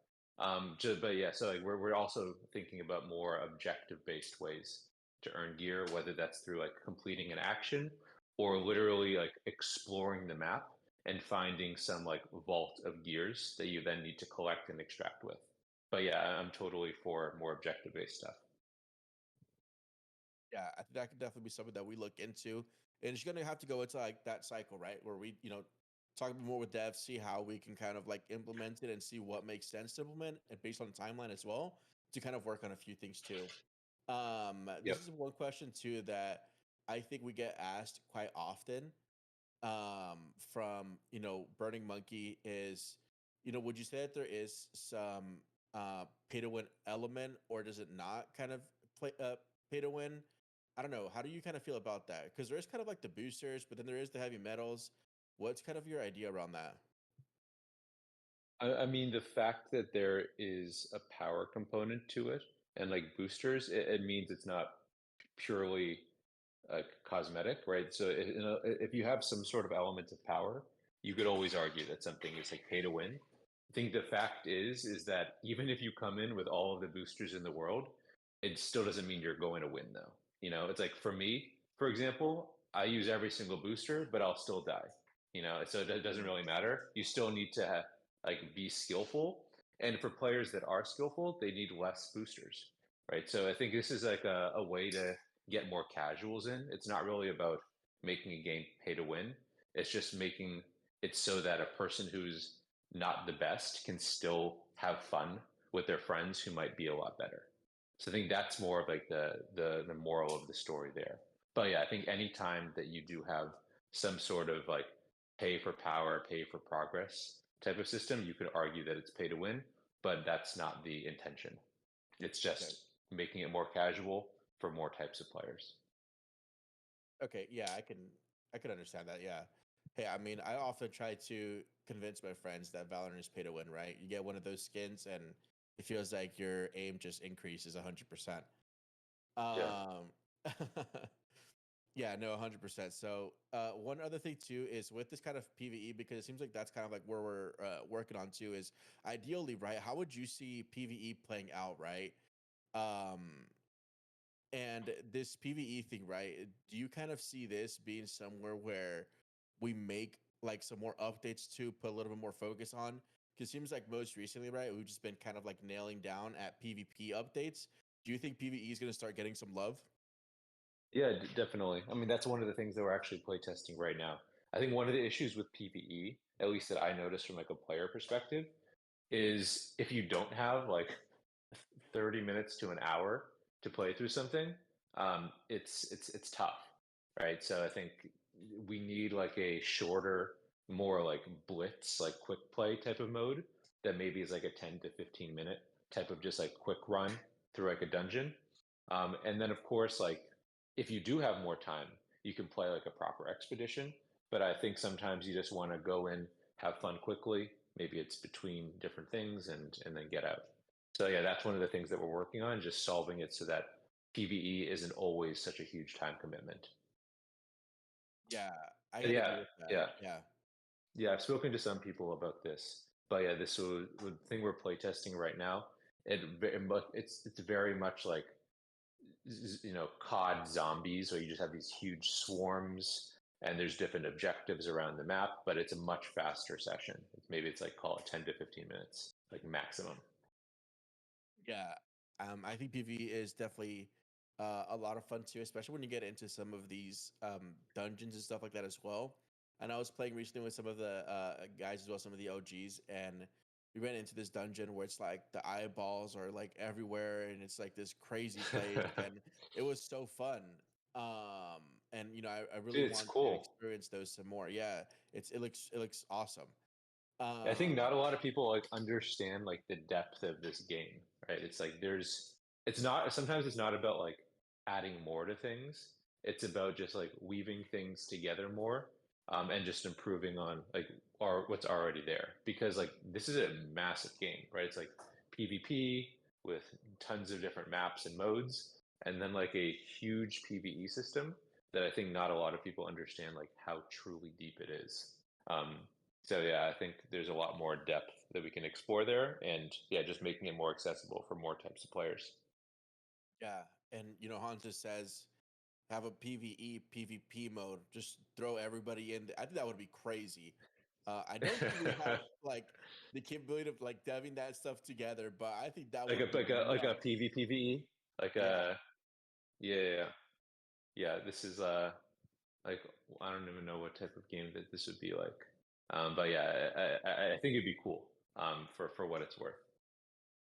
Just, but yeah, so like we're also thinking about more objective based ways to earn gear, whether that's through like completing an action or literally like exploring the map and finding some like vault of gears that you then need to collect and extract with. But yeah, I'm totally for more objective based stuff. Yeah, I think that could definitely be something that we look into. And it's gonna have to go into like that cycle, right? Where we, talk more with devs, see how we can kind of like implement it and see what makes sense to implement and based on the timeline as well to kind of work on a few things too. This Yep. is one question too that I think we get asked quite often, from Burning Monkey is, would you say that there is some pay to win element, or does it not kind of play pay to win? I don't know. How do you kind of feel about that? Because there is kind of like the boosters, but then there is the heavy metals. What's kind of your idea around that? I mean, the fact that there is a power component to it and like boosters, it means it's not purely cosmetic, right? So if you have some sort of element of power, you could always argue that something is like pay to win. I think the fact is that even if you come in with all of the boosters in the world, it still doesn't mean you're going to win, though. It's like for me, for example, I use every single booster, but I'll still die. So it doesn't Mm. really matter. You still need to like be skillful, and for players that are skillful, they need less boosters, right? So I think this is like a way to get more casuals in. It's not really about making a game pay to win. It's just making it so that a person who's not the best can still have fun with their friends who might be a lot better. So I think that's more of like the moral of the story there. But yeah, I think anytime that you do have some sort of like pay for power, pay for progress type of system, you could argue that it's pay to win, but that's not the intention. It's Okay. just making it more casual for more types of players. Okay. Yeah, I can understand that. Yeah. Hey, I mean, I often try to convince my friends that Valorant is pay to win, right? You get one of those skins and it feels like your aim just increases 100%. Yeah. Um Yeah, no, 100%. So, one other thing too is with this kind of PvE, because it seems like that's kind of like where we're working on too, is ideally, right? How would you see PvE playing out, right? Um, and this PvE thing, right? Do you kind of see this being somewhere where we make like some more updates to put a little bit more focus on? Because it seems like most recently, right, we've just been kind of like nailing down at PvP updates. Do you think PvE is going to start getting some love? Yeah, definitely. I mean, that's one of the things that we're actually playtesting right now. I think one of the issues with PvE, at least that I noticed from like a player perspective, is if you don't have like 30 minutes to an hour to play through something, it's tough, right? So I think we need like a shorter more like blitz, like quick play type of mode that maybe is like a 10 to 15 minute type of just like quick run through like a dungeon. And then of course, like if you do have more time, you can play like a proper expedition. But I think sometimes you just want to go in, have fun quickly. Maybe it's between different things and then get out. So yeah, that's one of the things that we're working on, just solving it so that PvE isn't always such a huge time commitment. Yeah, I But gotta yeah, agree with that. yeah, Yeah. yeah. I've spoken to some people about this, but yeah, this the thing we're playtesting right now. It's very much like COD zombies, where you just have these huge swarms and there's different objectives around the map, but it's a much faster session. Maybe it's like call it 10 to 15 minutes, like maximum. Yeah, I think PvE is definitely a lot of fun too, especially when you get into some of these dungeons and stuff like that as well. And I was playing recently with some of the guys as well, some of the OGs, and we went into this dungeon where it's like the eyeballs are like everywhere, and it's like this crazy place, and it was so fun. And I really Dude, it's want to cool. experience those some more. Yeah, it looks awesome. I think Um, not a lot of people like understand like the depth of this game, right? It's like it's not sometimes it's not about like adding more to things. It's about just like weaving things together more, and just improving on like what's already there. Because like this is a massive game, right? It's like PvP with tons of different maps and modes, and then like a huge PvE system that I think not a lot of people understand like how truly deep it is. Um, so yeah, I think there's a lot more depth that we can explore there, and yeah, just making it more accessible for more types of players. yeah, and Hans just says have a PVE PvP mode. Just throw everybody in. I think that would be crazy. I don't think we have like the capability of like deving that stuff together, but I think that like a would be like a nuts. PvPvE, like Yeah, a yeah, yeah, yeah. Yeah, this is like I don't even know what type of game that this would be like. But yeah, I think it'd be cool. For what it's worth.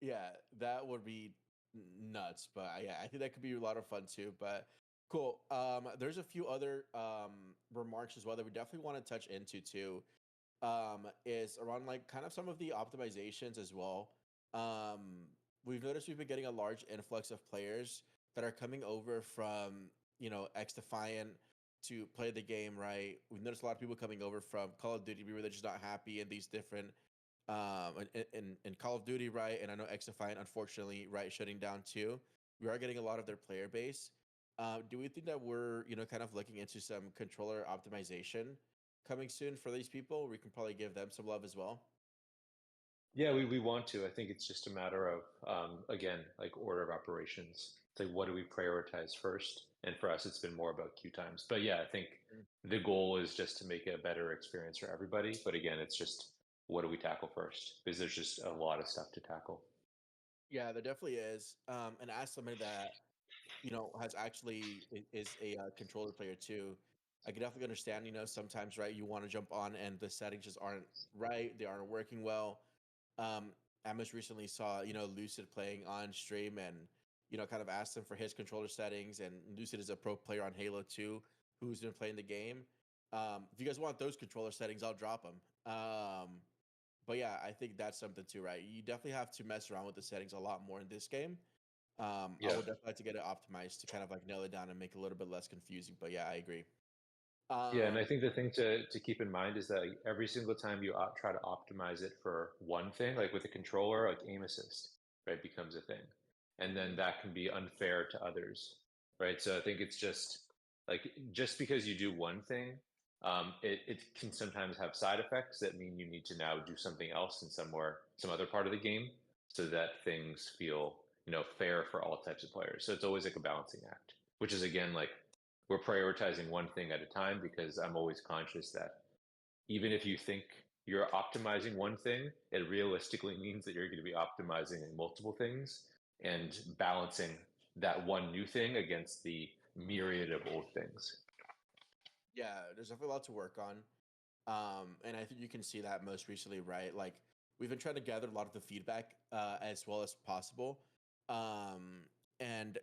yeah, that would be nuts. But yeah, I think that could be a lot of fun too. But cool. There's a few other remarks as well that we definitely want to touch into too. Is around like kind of some of the optimizations as well. Um, we've noticed we've been getting a large influx of players that are coming over from X Defiant to play the game. Right, we've noticed a lot of people coming over from Call of Duty where they're just not happy in these different in Call of Duty, right? And I know X Defiant, unfortunately, right, shutting down too. We are getting a lot of their player base. Do we think that we're kind of looking into some controller optimization coming soon for these people? We can probably give them some love as well. Yeah, we want to. I think it's just a matter of again, like order of operations. It's like what do we prioritize first? And for us, it's been more about queue times. But yeah, I think Mm. the goal is just to make a better experience for everybody. But again, it's just what do we tackle first? Because there's just a lot of stuff to tackle. Yeah, there definitely is. And as somebody that has actually is a controller player too, I can definitely understand. Sometimes right, you want to jump on and the settings just aren't right; they aren't working well. I most recently saw Lucid playing on stream and kind of asked him for his controller settings. And Lucid is a pro player on Halo 2 who's been playing the game. If you guys want those controller settings, I'll drop them. But yeah, I think that's something too, right? You definitely have to mess around with the settings a lot more in this game. I Yeah. would definitely like to get it optimized to kind of like nail it down and make it a little bit less confusing. But yeah, I agree. Yeah, and I Um, think the thing to keep in mind is that like, every single time you try to optimize it for one thing, like with a controller, like aim assist, right, becomes a thing, and then that can be unfair to others, right? So I think it's just like just because you do one thing, it can sometimes have side effects that mean you need to now do something else in some other part of the game, so that things feel fair for all types of players. So it's always like a balancing act, which is again like we're prioritizing one thing at a time because I'm always conscious that even if you think you're optimizing one thing, it realistically means that you're going to be optimizing multiple things and balancing that one new thing against the myriad of old things. yeah, there's definitely a lot to work on. And I think you can see that most recently, right? Like we've been trying to gather a lot of the feedback as well as possible. And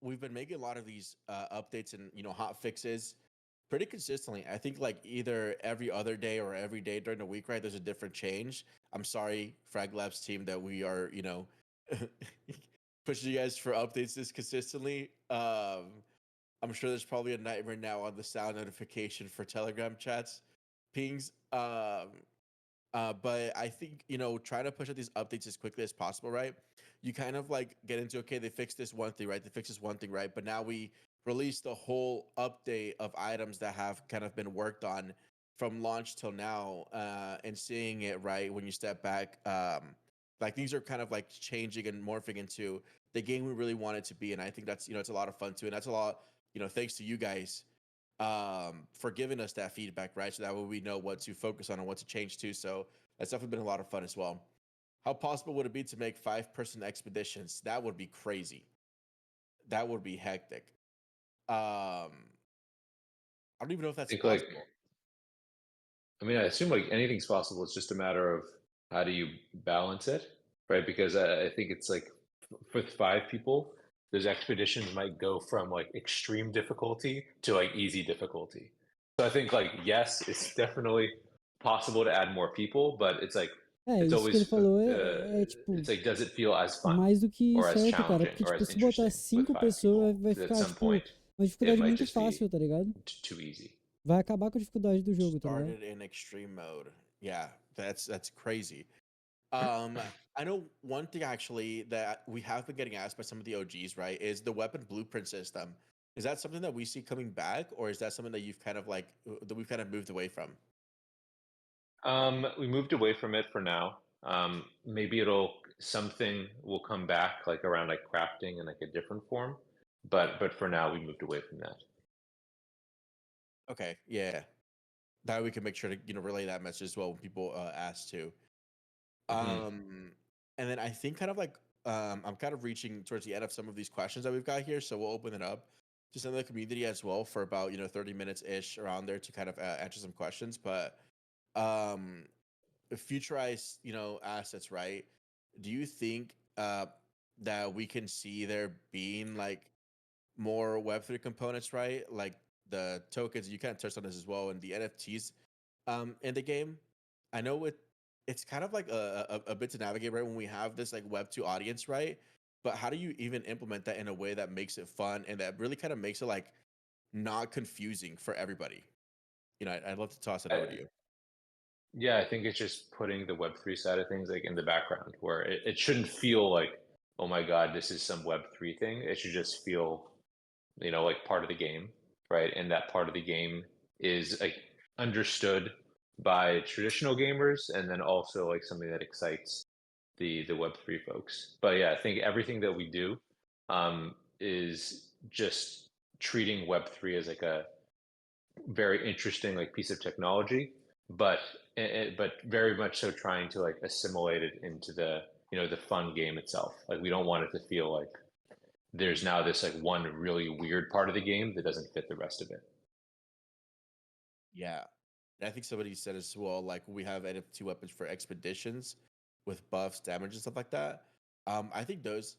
we've been making a lot of these updates and hot fixes pretty consistently. I think like either every other day or every day during the week, right? There's a different change. I'm sorry, Frag Labs team, that we are, pushing you guys for updates this consistently. I'm sure there's probably a nightmare now on the sound notification for Telegram chats pings. But I think, trying to push out these updates as quickly as possible, right? You kind of like get into, okay, they fixed this one thing, right? They fixed this one thing, right? But now we release the whole update of items that have kind of been worked on from launch till now, and seeing it, right, when you step back, like these are kind of like changing and morphing into the game we really want it to be. And I think that's, it's a lot of fun too. And that's a lot, thanks to you guys for giving us that feedback, right? So that way we know what to focus on and what to change to. So that's definitely been a lot of fun as well. How possible would it be to make 5-person expeditions? That would be crazy. That would be hectic. I don't even know if I that's think like, possible. I mean, I assume like anything's possible. It's just a matter of how do you balance it, right? Because I think it's like for 5 people, those expeditions might go from like extreme difficulty to like easy difficulty. So I think like yes, it's definitely possible to add more people, but it's like É, it's isso que ele always falou é tipo, it's like does it feel as é fun mais do que or as certo, cara. challenging Porque, or tipo, as se botar interesting with 5 five pessoas, people? vai Because at ficar, some tipo, point uma it dificuldade might muito just be fácil, tá ligado? too easy. Vai acabar com a dificuldade do jogo, tá ligado? Started in extreme mode. Yeah, that's crazy. I know one thing actually that we have been getting asked by some of the OGs, right, is the weapon blueprint system. Is that something that we see coming back, or is that something that you've kind of like that we've kind of moved away from? We moved away from it for now. Maybe it'll something will come back like around like crafting in like a different form, but for now we moved away from that. Okay, yeah, that we can make sure to relay that message as well when people ask too. Hmm. Um, and then I think kind of like I'm kind of reaching towards the end of some of these questions that we've got here, so we'll open it up to some of the community as well for about 30 minutes ish around there to kind of answer some questions. But um, futurized assets, right? Do you think that we can see there being like more Web3 components, right? Like the tokens, you kind of touched on this as well, and the NFTs in the game. I know it's kind of like a bit to navigate, right? When we have this like Web2 audience, right? But how do you even implement that in a way that makes it fun and that really kind of makes it like not confusing for everybody? I'd love to toss it over to I, you. yeah, I think it's just putting the Web3 side of things like in the background where it shouldn't feel like, oh my God, this is some Web3 thing. It should just feel, like part of the game, right? And that part of the game is like understood by traditional gamers and then also like something that excites the Web3 folks. But yeah, I think everything that we do is just treating Web3 as like a very interesting like piece of technology, but but very much so trying to like assimilate it into the the fun game itself. Like we don't want it to feel like there's now this like one really weird part of the game that doesn't fit the rest of it. Yeah. And I think somebody said as well, like we have NFT weapons for expeditions with buffs, damage, and stuff like that. I think those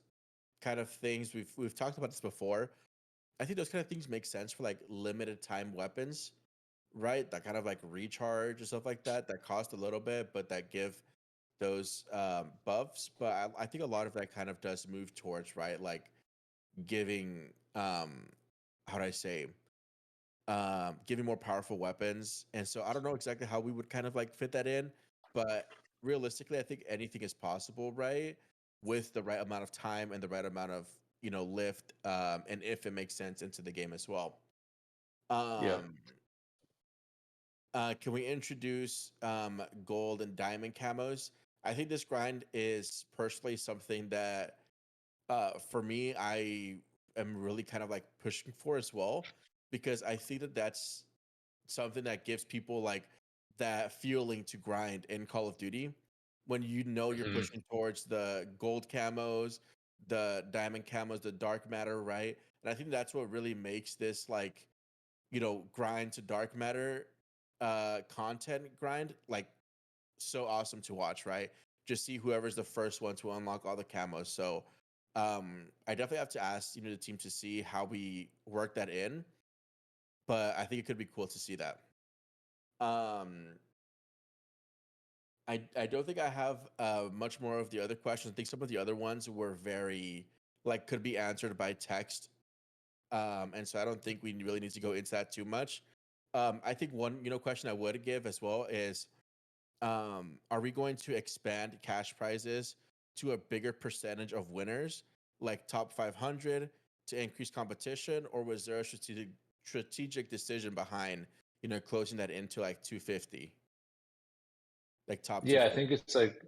kind of things we've talked about this before. I think those kind of things make sense for like limited time weapons, right? That kind of like recharge or stuff like that that cost a little bit, but that give those buffs. But I think a lot of that kind of does move towards right, like giving how do I say giving more powerful weapons. And so I don't know exactly how we would kind of like fit that in, but realistically, I think anything is possible, right? With the right amount of time and the right amount of lift, and if it makes sense into the game as well. Yeah. Um, can we introduce gold and diamond camos? I think this grind is personally something that for me, I am really kind of like pushing for as well, because I think that that's something that gives people like that feeling to grind in Call of Duty when you're Hmm. pushing towards the gold camos, the diamond camos, the dark matter, right? And I think that's what really makes this like, grind to dark matter content grind like so awesome to watch, right? Just see whoever's the first one to unlock all the camos. So I definitely have to ask, the team to see how we work that in. but I think it could be cool to see that. Um, I don't think I have much more of the other questions. I think some of the other ones were very like could be answered by text, and so I don't think we really need to go into that too much. I think one question I would give as well is, are we going to expand cash prizes to a bigger percentage of winners, like top 500, to increase competition, or was there a strategic decision behind closing that into like 250, like top Yeah, I 250? think it's like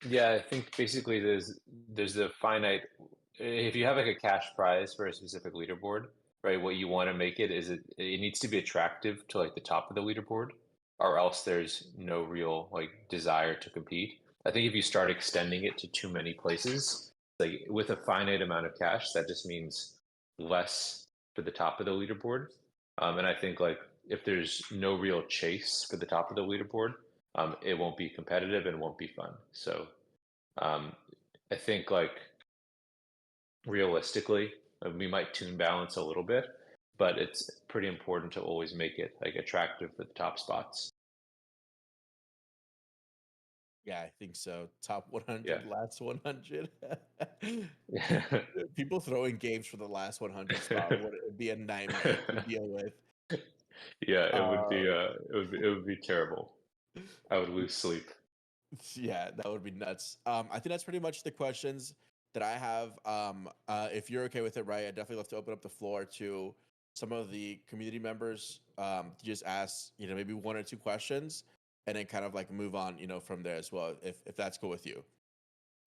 yeah, I think basically there's a finite if you have like a cash prize for a specific leaderboard, right? What you want to make it is it needs to be attractive to like the top of the leaderboard, or else there's no real like desire to compete. I think if you start extending it to too many places, like with a finite amount of cash, that just means less for the top of the leaderboard. And I think like if there's no real chase for the top of the leaderboard, it won't be competitive and won't be fun. So um, I think like realistically, we might tune balance a little bit, but it's pretty important to always make it like attractive for the top spots. Yeah, I think so. Top Yeah. 100, last 100. Yeah. People throwing games for the last 100 spot would be a nightmare to deal with. Yeah, Uh, it would be terrible. I would lose sleep. yeah, that would be nuts. I think that's pretty much the questions that I have. If you're okay with it, right, I'd definitely love to open up the floor to some of the community members to just ask, maybe one or two questions, and then kind of like move on, from there as well, if that's cool with you.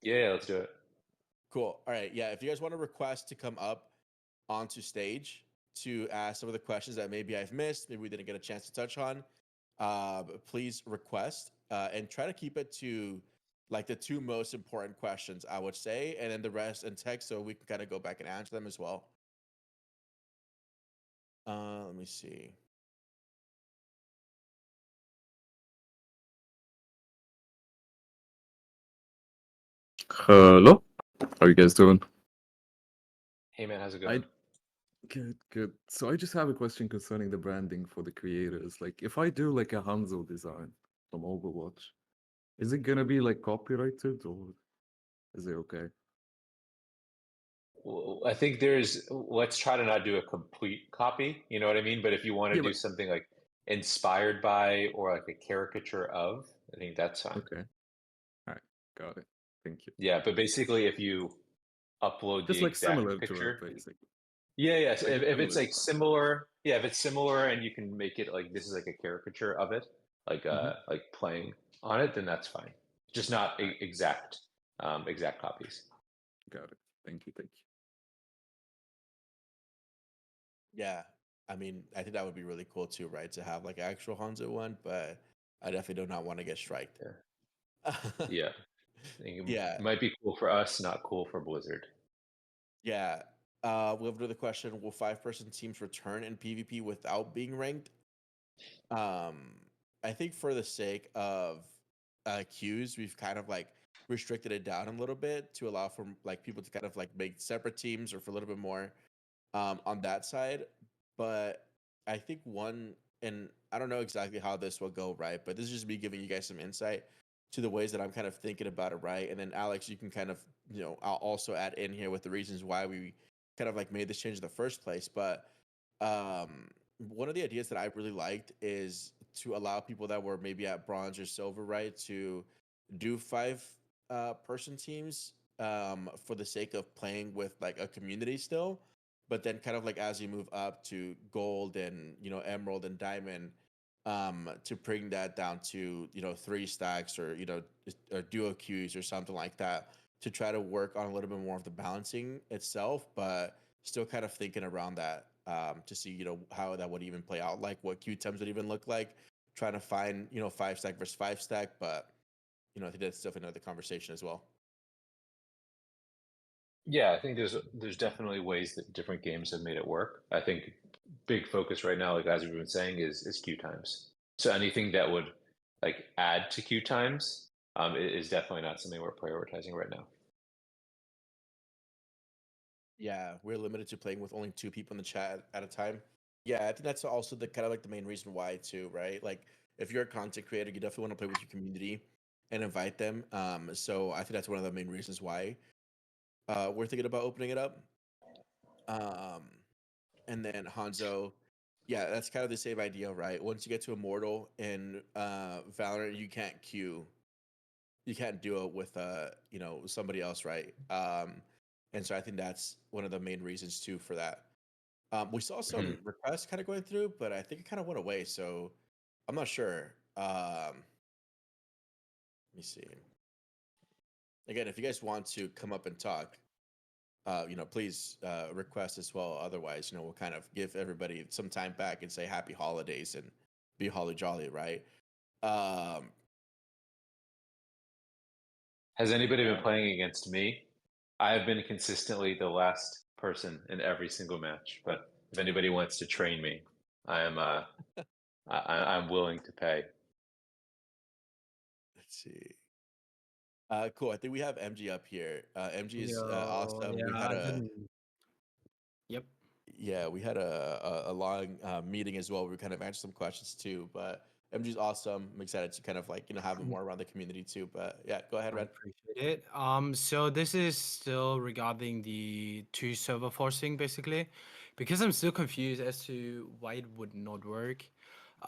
Yeah, let's do it. Cool. All right. Yeah. If you guys want to request to come up onto stage to ask some of the questions that maybe I've missed, maybe we didn't get a chance to touch on, please request and try to keep it to like the two most important questions, I would say, and then the rest in text so we can kind of go back and answer them as well. Let me see. Hello, how are you guys doing? Hey man, how's it I going? good. So I just have a question concerning the branding for the creators. Like, if I do like a Hanzo design from Overwatch, is it gonna be like copyrighted or is it okay? Well, I think let's try to not do a complete copy, you know what I mean? But if you want to Yeah, do but something like inspired by or like a caricature of, I think that's fine. okay, all right, got it. Thank you. Yeah, but basically if you upload Just the like exact similar to it, picture, basically, yeah, yes. like a If it's similar like style. similar, yeah, if it's similar and you can make it like this is like a caricature of it, Mm-hmm. like playing on it, then that's fine. Just not All right, exact copies. got it. Thank you. Thank you. Yeah. I mean, I think that would be really cool too, right? To have like actual Hanzo one, but I definitely do not want to get striked. Yeah, yeah. I think Yeah. it might be cool for us, not cool for Blizzard. Yeah. We have another question. Will five-person teams return in PvP without being ranked? Um, I think for the sake of queues, we've kind of like restricted it down a little bit to allow for like people to kind of like make separate teams or for a little bit more on that side. But I think one, and I don't know exactly how this will go, right? But this is just me giving you guys some insight to the ways that I'm kind of thinking about it, right? And then Alex, you can kind of, I'll also add in here with the reasons why we kind of like made this change in the first place. But one of the ideas that I really liked is to allow people that were maybe at bronze or silver, right, to do five person teams for the sake of playing with like a community still, but then kind of like as you move up to gold and emerald and diamond, to bring that down to three stacks or or duo queues or something like that, to try to work on a little bit more of the balancing itself, but still kind of thinking around that, to see how that would even play out, like what queue times would even look like, trying to find five stack versus five stack. But I think that's definitely another conversation as well. Yeah, I think there's definitely ways that different games have made it work. I think big focus right now, like as we've been saying, is queue times. So anything that would like add to queue times is definitely not something we're prioritizing right now. Yeah, we're limited to playing with only two people in the chat at a time. Yeah, I think that's also the kind of like the main reason why too, right? Like if you're a content creator, you definitely want to play with your community and invite them. So I think that's one of the main reasons why we're thinking about opening it up. Um, and then Hanzo, yeah, that's kind of the same idea, right? Once you get to Immortal in Valorant, you can't do it with somebody else, right? And so I think that's one of the main reasons too for that. We saw Mhm. some requests kind of going through, but I think it kind of went away. So I'm not sure. Let me see. Again, if you guys want to come up and talk, please request as well. Otherwise, we'll kind of give everybody some time back and say happy holidays and be holly jolly, right? Um, Has anybody been playing against me? I have been consistently the last person in every single match, but if anybody wants to train me, I am I'm willing to pay. let's see. Cool. I think we have MG up here. MG is Yo, awesome. yeah, I didn't. Yep. We had a long meeting as well. We kind of answered some questions too, but MG's awesome. I'm excited to kind of like have him more around the community too. But yeah, go ahead, I Red. appreciate it. So this is still regarding the two server forcing basically, because I'm still confused as to why it would not work.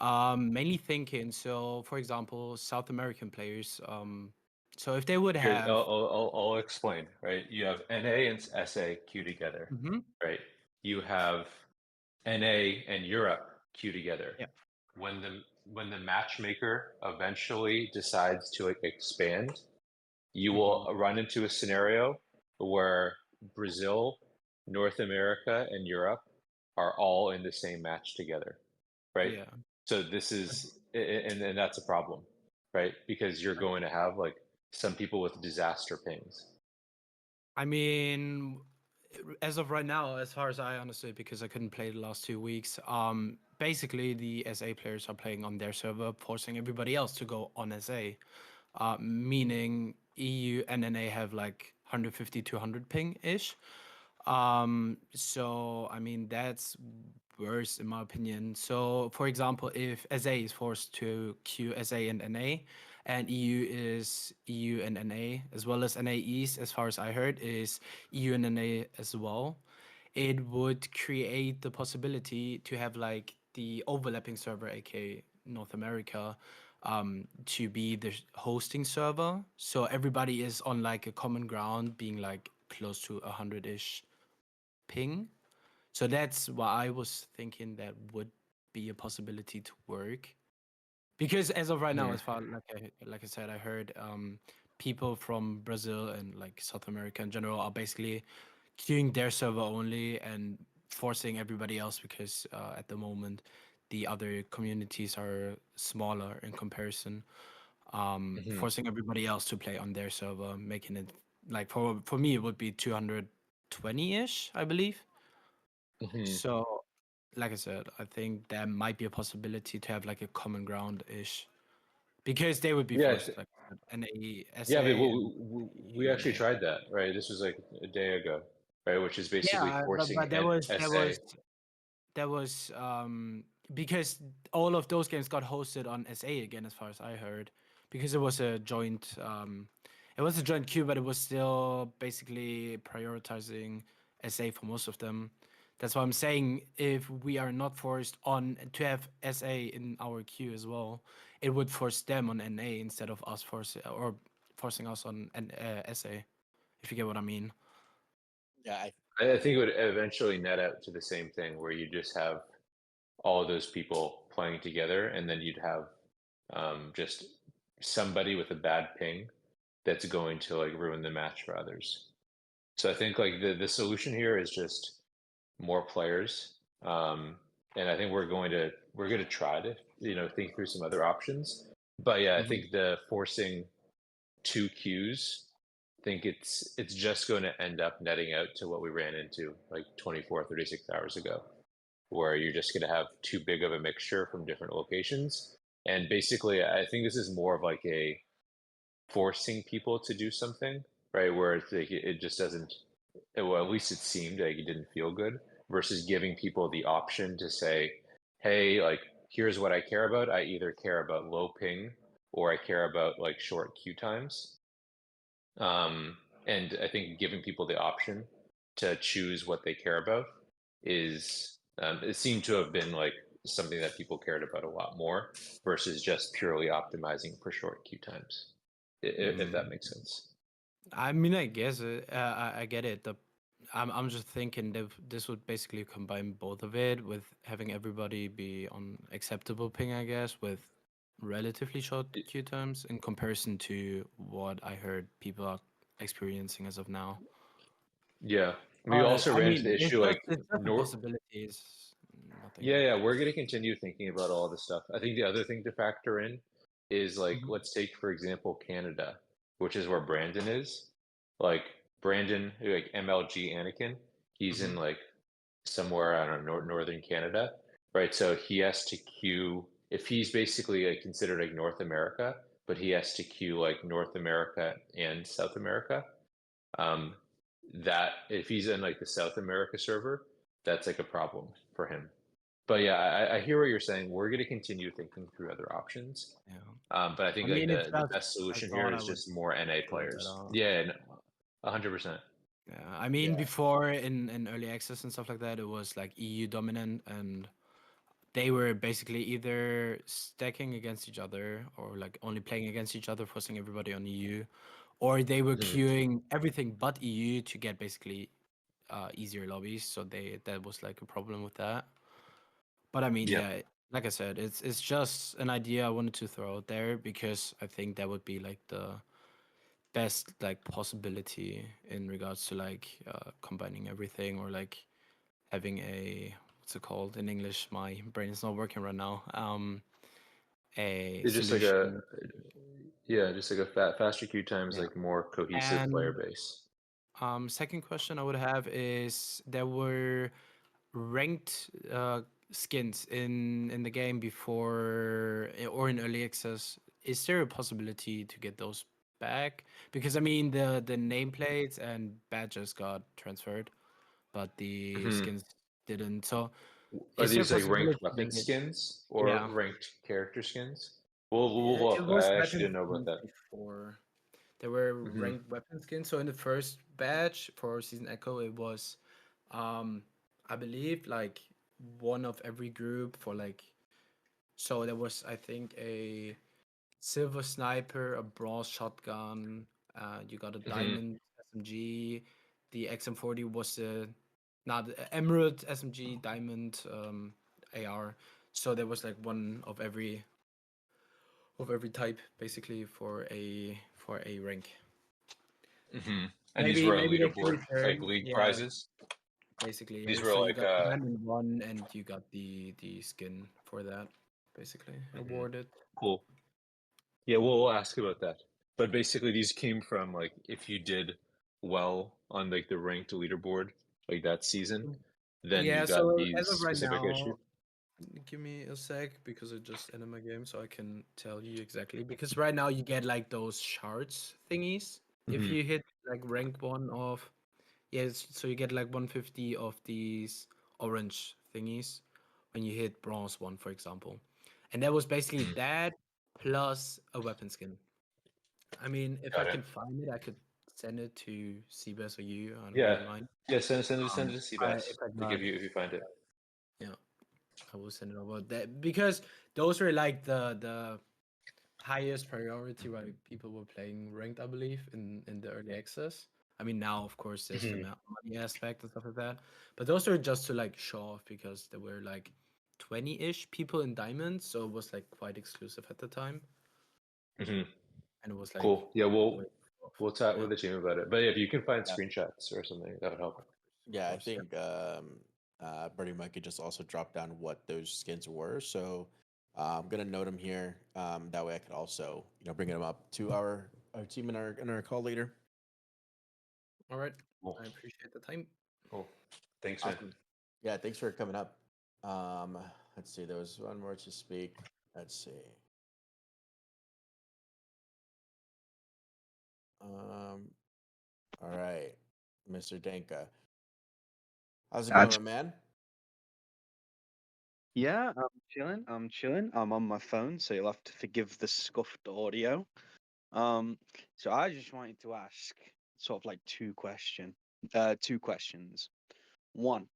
Mainly thinking, so for example, South American players, so if they would Here, have, I'll explain, right? You have NA and SA queue together, Mhm. right? You have NA and Europe queue together. Yeah. When the matchmaker eventually decides to expand, you will run into a scenario where Brazil, North America, and Europe are all in the same match together, right? Yeah. So this is, and that's a problem, right? Because you're going to have like some people with disaster pings. I mean, as of right now, as far as I understood, because I couldn't play the last 2 weeks, basically the SA players are playing on their server, forcing everybody else to go on SA. Meaning EU and NA have like 150 to 100 ping ish. So I mean that's worse in my opinion. So for example, if SA is forced to queue SA and NA, and EU is EU and NA, as well as NA East, as far as I heard, is EU and NA as well, it would create the possibility to have like the overlapping server, aka North America, to be the hosting server. So everybody is on like a common ground, being like close to 100-ish ping. So that's why I was thinking that would be a possibility to work. Because as of right now, as far like I said, I heard people from Brazil and like South America in general are basically queuing their server only and forcing everybody else because at the moment the other communities are smaller in comparison. Forcing everybody else to play on their server, making it like for me it would be 220-ish, I believe. So, like I said, I think there might be a possibility to have like a common ground-ish because they would be Yeah, forced like NAE, yeah. I mean, SA, and we actually UNA. tried that, right? This was like a day ago, right? Which is basically Yeah, forcing but an SA. that was because all of those games got hosted on SA again, as far as I heard, because it was a joint queue, but it was still basically prioritizing SA for most of them. That's why I'm saying if we are not forced on to have SA in our queue as well, it would force them on NA instead of us forcing us on SA. If you get what I mean. Yeah, I think it would eventually net out to the same thing where you just have all of those people playing together, and then you'd have just somebody with a bad ping that's going to like ruin the match for others. So I think like the solution here is just more players, and I think we're going to try to think through some other options. But yeah, I think the forcing two queues, I think it's just going to end up netting out to what we ran into like 24, 36 hours ago, where you're just going to have too big of a mixture from different locations. And basically, I think this is more of like a forcing people to do something, right? Where it's like it just doesn't, well, at least it seemed like it didn't feel good. versus giving people the option to say, hey, like, here's what I care about. I either care about low ping or I care about like short queue times. And I think giving people the option to choose what they care about is it seemed to have been like something that people cared about a lot more versus just purely optimizing for short queue times, if that makes sense. I mean, I guess I get it. I'm just thinking that this would basically combine both of it with having everybody be on acceptable ping, I guess, with relatively short Y- queue times in comparison to what I heard people are experiencing as of now. Yeah, we But also I ran into mean, the issue like it's just a North. possibility. It's nothing. Yeah, we're going to continue thinking about all this stuff. I think the other thing to factor in is like, Mhm, let's take, for example, Canada, which is where Brandon is. Like, Brandon, like MLG Anakin, he's in mhm. like somewhere, I don't know, northern Canada, right? So he has to queue, if he's basically like, considered like North America, but he has to queue like North America and South America. Um, that if he's in like the South America server, that's like a problem for him. But yeah, I hear what you're saying. We're going to continue thinking through other options. Yeah. But I think I like mean, it's the just best I solution here thought I is would just more NA point that players. out. Yeah, 100%. Yeah, I mean, Yeah. before in early access and stuff like that, it was like EU dominant, and they were basically either stacking against each other or like only playing against each other, forcing everybody on EU, or they were Mhm. queuing everything but EU to get basically easier lobbies. So that was like a problem with that. But I mean, Yeah. yeah, like I said, it's just an idea I wanted to throw out there because I think that would be like the best like possibility in regards to like combining everything or like having a what's it called in English? My brain is not working right now. A It's just like a, solution. yeah, just like a faster queue times, Yeah. like more cohesive player And base. second question I would have is there were ranked skins in the game before or in early access. Is there a possibility to get those back? Because I mean the nameplates and badges got transferred, but the Hmm. skins didn't. So Are is there a these like ranked possibility to weapon get skins or yeah. ranked character skins? We'll Yeah, it look. was I actually weapon didn't know about skins that. before. There were Hmm. ranked weapon skins. So in the first batch for Season Echo, it was, um, I believe like one of every group for like. So there was I think a silver sniper, a bronze shotgun. You got a Hmm. diamond SMG. The XM40 was the not the emerald SMG, diamond AR. So there was like one of every type basically for a rank. Hmm. And these Maybe were a maybe they can leaderboard, like return. league Yeah, prizes. basically. These Yeah. were So you like got the diamond one, and you got the skin for that, basically mhm. awarded. Cool. Yeah, we'll ask about that. But basically, these came from like if you did well on like the ranked leaderboard like that season, then you Yeah. got So these as of right specific issues. now, give me a sec because I just ended my game, so I can tell you exactly. Because right now you get like those shards thingies if Hmm. you hit like rank one of. Yes, so you get like 150 of these orange thingies when you hit bronze one, for example. And that was basically that plus a weapon skin. I mean, if I Got it. can find it, I could send it to Seabass or you. I don't Yeah, really mind. yeah. Send it to If Seabass. I Like got, if you find it. yeah, I will send it over. That because those were like the highest priority while people were playing ranked, I believe, in the early access. I mean, now of course there's the Hmm. money aspect and stuff like that, but those were just to like show off because there were like 20-ish people in diamonds, so it was like quite exclusive at the time, Hmm. and it was like Cool. Yeah, way off. we'll chat Yeah, with the team about it. But yeah, if you can find Yeah, screenshots or something, that would help. yeah. of I course. Yeah. think Birdie Monkey just also dropped down what those skins were, so I'm gonna note them here. That way I could also bring them up to our team in our call later. All right. Cool. I appreciate the time. Cool. Thanks, man. Awesome. Yeah, thanks for coming up. Um, let's see. There was one more to speak. Let's see. All right, Mr. Danka. How's it going, my man? Yeah, I'm chilling. I'm on my phone, so you'll have to forgive the scuffed audio. So I just wanted to ask sort of like two questions. One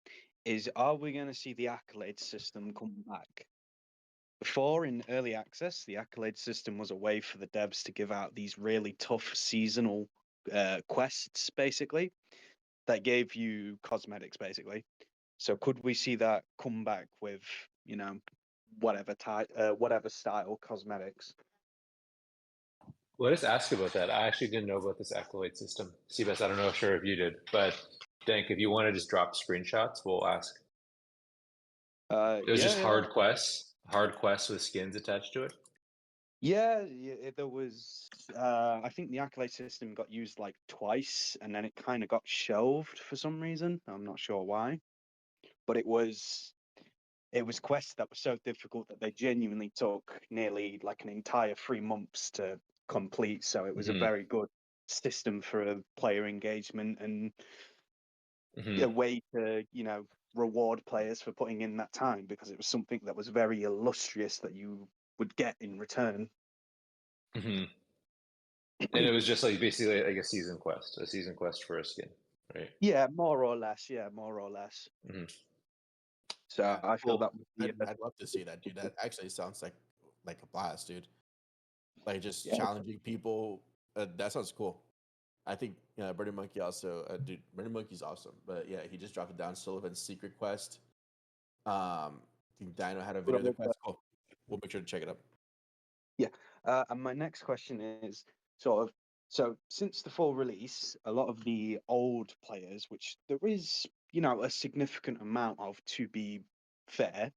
is, are we going to see the accolade system come back? Before, in early access, the accolade system was a way for the devs to give out these really tough seasonal quests, basically, that gave you cosmetics, basically. So could we see that come back with, whatever style cosmetics? Let us ask about that. I actually didn't know about this accolade system. Seabass, I don't know sure if you did, but Dank, if you want to just drop screenshots, we'll ask. It was just hard quests with skins attached to it. Yeah, there was. I think the accolade system got used like twice, and then it kind of got shelved for some reason. I'm not sure why, but it was quests that were so difficult that they genuinely took nearly like an entire 3 months to complete. So it was a very good system for player engagement and a way to, reward players for putting in that time, because it was something that was very illustrious that you would get in return. And it was just like basically like a season quest for a skin, right? Yeah, more or less. So Yeah, I feel cool. that would be I'd love to see that, dude. That actually sounds like a blast, dude. Like just Yeah. challenging people. That sounds cool. I think Birdie Monkey also, dude. Birdie Monkey's awesome, but yeah, he just dropped it down. Sullivan's secret quest. I think Dino had a video of the quest. Cool. We'll make sure to check it out. Yeah. And my next question is sort of, so since the full release, a lot of the old players, which there is, a significant amount of, to be fair,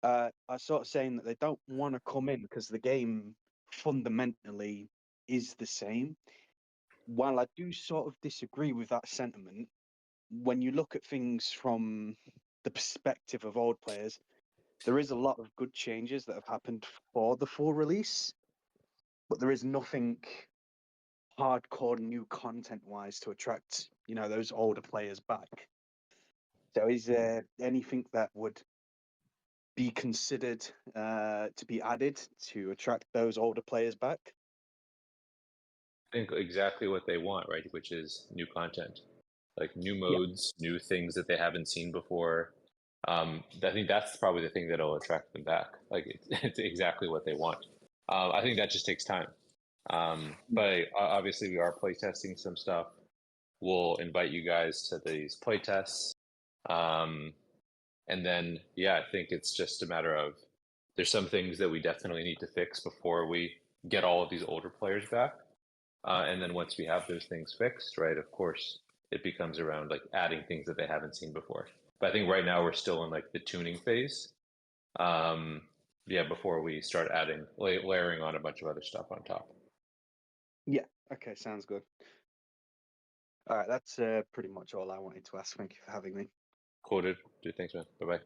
are sort of saying that they don't want to come in because the game fundamentally is the same. While I do sort of disagree with that sentiment, when you look at things from the perspective of old players, there is a lot of good changes that have happened for the full release, but there is nothing hardcore new content wise to attract, those older players back. So is there anything that would be considered to be added to attract those older players back? I think exactly what they want, right? Which is new content, like new Yeah. modes, new things that they haven't seen before. I think that's probably the thing that'll attract them back. Like it's exactly what they want. I think that just takes time. But obviously, we are playtesting some stuff. We'll invite you guys to these playtests. And then, yeah, I think it's just a matter of there's some things that we definitely need to fix before we get all of these older players back. And then once we have those things fixed, right, of course, it becomes around like adding things that they haven't seen before. But I think right now we're still in like the tuning phase. Yeah, before we start adding, layering on a bunch of other stuff on top. Yeah. Okay, sounds good. All right, that's pretty much all I wanted to ask. Thank you for having me. Quoted. Dude, thanks, man. Bye bye.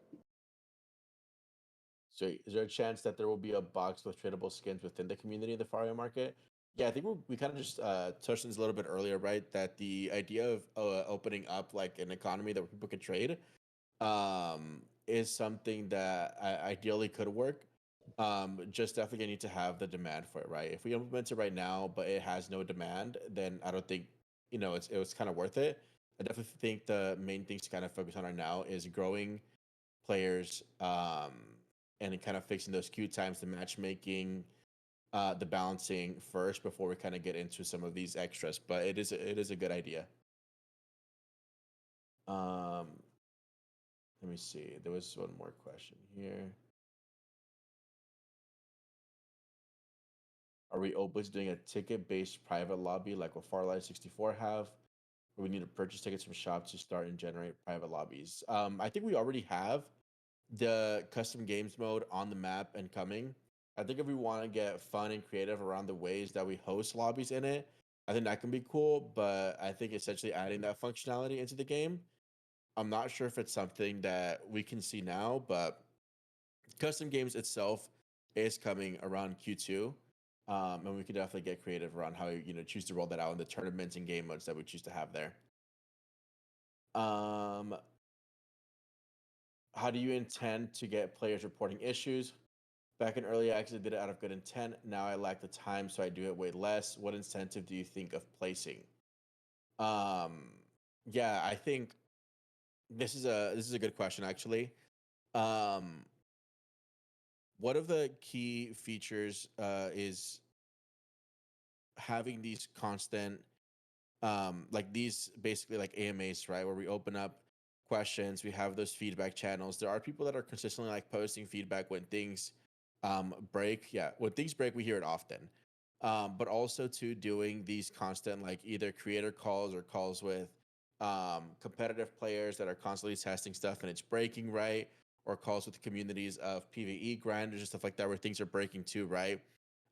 So, is there a chance that there will be a box with tradable skins within the community of the Fario market? Yeah, I think we kind of just touched on this a little bit earlier, right? That the idea of opening up like an economy that people can trade is something that ideally could work. Just definitely need to have the demand for it, right? If we implement it right now, but it has no demand, then I don't think it was kind of worth it. I definitely think the main things to kind of focus on right now is growing players, and kind of fixing those queue times, the matchmaking, the balancing first before we kind of get into some of these extras. But it is a good idea. Um, let me see. There was one more question here. Are we always doing a ticket-based private lobby like what Farlight 64 have? Or we need to purchase tickets from shops to start and generate private lobbies? I think we already have the custom games mode on the map and coming. I think if we want to get fun and creative around the ways that we host lobbies in it, I think that can be cool. But I think essentially adding that functionality into the game, I'm not sure if it's something that we can see now, but custom games itself is coming around Q2. And we can definitely get creative around how choose to roll that out in the tournaments and game modes that we choose to have there. How do you intend to get players reporting issues? Back in early access, I did it out of good intent. Now I lack the time, so I do it way less. What incentive do you think of placing? Um, yeah, I think this is a good question actually. Um, one of the key features is having these constant like these basically like AMAs, right? Where we open up questions, we have those feedback channels. There are people that are consistently like posting feedback when things break. Yeah, when things break, we hear it often. But also to doing these constant like either creator calls or calls with competitive players that are constantly testing stuff and it's breaking, right? Or calls with communities of PvE grinders and stuff like that where things are breaking too, right?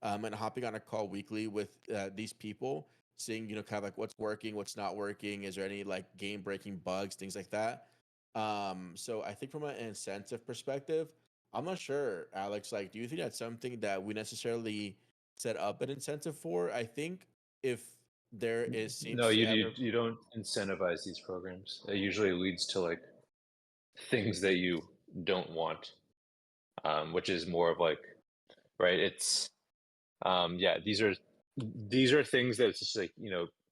And hopping on a call weekly with these people, seeing kind of like what's working, what's not working, is there any like game breaking bugs, things like that. So I think from an incentive perspective, I'm not sure, Alex. Like, do you think that's something that we necessarily set up an incentive for? I think if there is No, seems to ever you don't incentivize these programs. It usually leads to like things that you don't want, which is more of like, right? It's yeah, these are things that it's just like,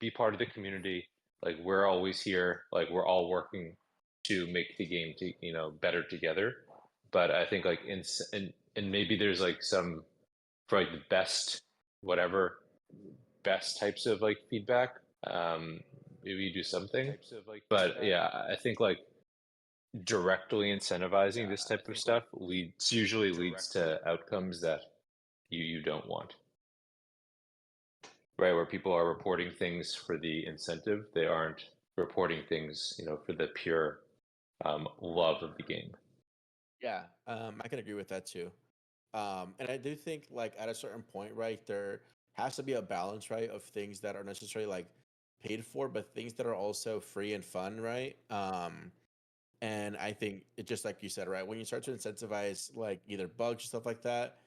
be part of the community. Like we're always here. Like we're all working to make the game to, better together. But I think like and maybe there's like some for like the best whatever best types of like feedback. Maybe you do something. But yeah, I think like directly incentivizing this type of stuff usually leads to outcomes that you don't want. Right, where people are reporting things for the incentive, they aren't reporting things, for the pure love of the game. Yeah, I can agree with that too. And I do think like at a certain point, right, there has to be a balance, right, of things that are necessarily like paid for, but things that are also free and fun, right? And I think it just like you said, right, when you start to incentivize like either bugs or stuff like that,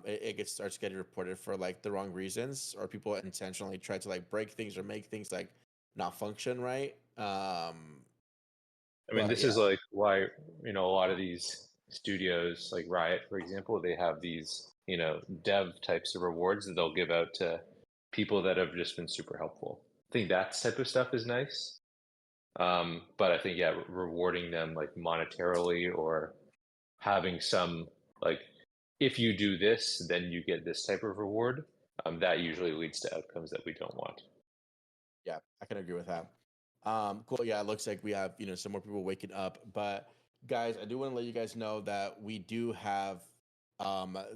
it gets starts getting reported for like the wrong reasons, or people intentionally try to like break things or make things like not function right. I mean, But this yeah, is like why, a lot of these studios, like Riot, for example, they have these, dev types of rewards that they'll give out to people that have just been super helpful. I think that type of stuff is nice. But I think, yeah, rewarding them like monetarily or having some like, if you do this, then you get this type of reward. That usually leads to outcomes that we don't want. yeah, I can agree with that. Cool. Yeah, it looks like we have some more people waking up. But guys, I do want to let you guys know that we do have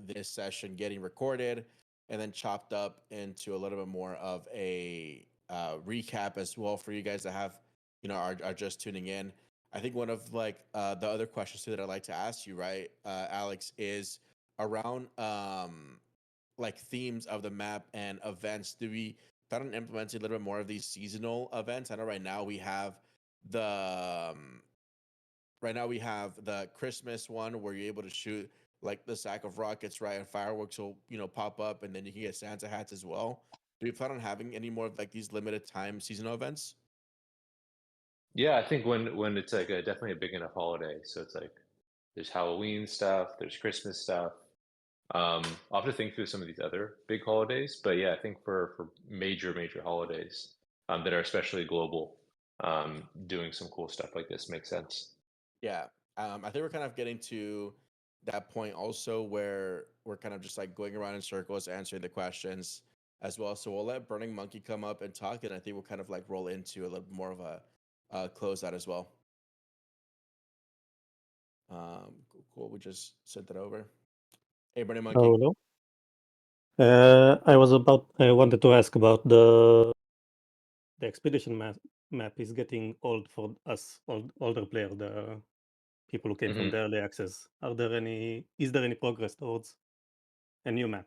this session getting recorded and then chopped up into a little bit more of a recap as well for you guys that have are just tuning in. I think one of like the other questions too that I'd like to ask you, right, Alex, is around like themes of the map and events. Do we plan on implementing a little bit more of these seasonal events? I know right now we have the the Christmas one where you're able to shoot like the sack of rockets, right? And fireworks will, pop up and then you can get Santa hats as well. Do you plan on having any more of like these limited time seasonal events? Yeah, I think when it's like definitely a big enough holiday, so it's like there's Halloween stuff, there's Christmas stuff. I'll have to think through some of these other big holidays, but yeah, I think for major holidays that are especially global, doing some cool stuff like this makes sense. Yeah. I think we're kind of getting to that point also where we're kind of just like going around in circles answering the questions as well. So we'll let Burning Monkey come up and talk, and I think we'll kind of like roll into a little bit more of a closeout as well. Cool. We just sent that over. Hey, Burning Monkey. Hello. I wanted to ask about the expedition map is getting old for us older player, the people who came from Mhm. the early access. Is there any progress towards a new map?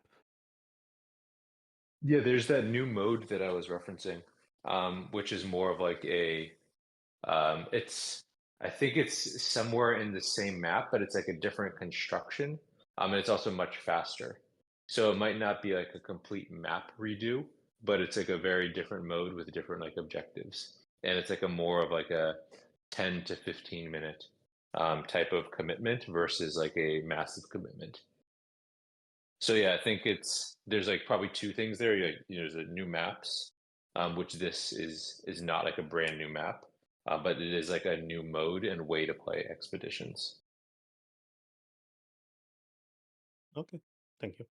Yeah, there's that new mode that I was referencing, which is more of like it's, I think it's somewhere in the same map, but it's like a different construction. And it's also much faster. So it might not be like a complete map redo, but it's like a very different mode with different like objectives. And it's like a more of like a 10 to 15 minute type of commitment versus like a massive commitment. So yeah, I think there's like probably two things there. There's a new maps, which this is not like a brand new map, but it is like a new mode and way to play expeditions. Okay, thank you.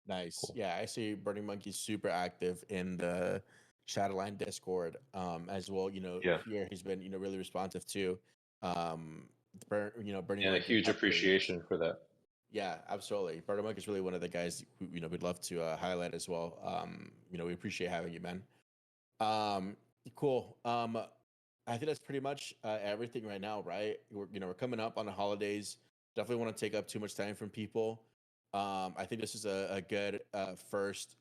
Nice. Cool. Yeah, I see Burning Monkey's super active in the Shadowline Discord as well. Yeah, Here he's been really responsive too. Burning and a Monkey is huge definitely. appreciation for that. Yeah, absolutely. Burning Monkey is really one of the guys we'd love to highlight as well. We appreciate having you, man. Um, cool. I think that's pretty much everything right now, right? We're coming up on the holidays. Definitely want to take up too much time from people. I think this is a good first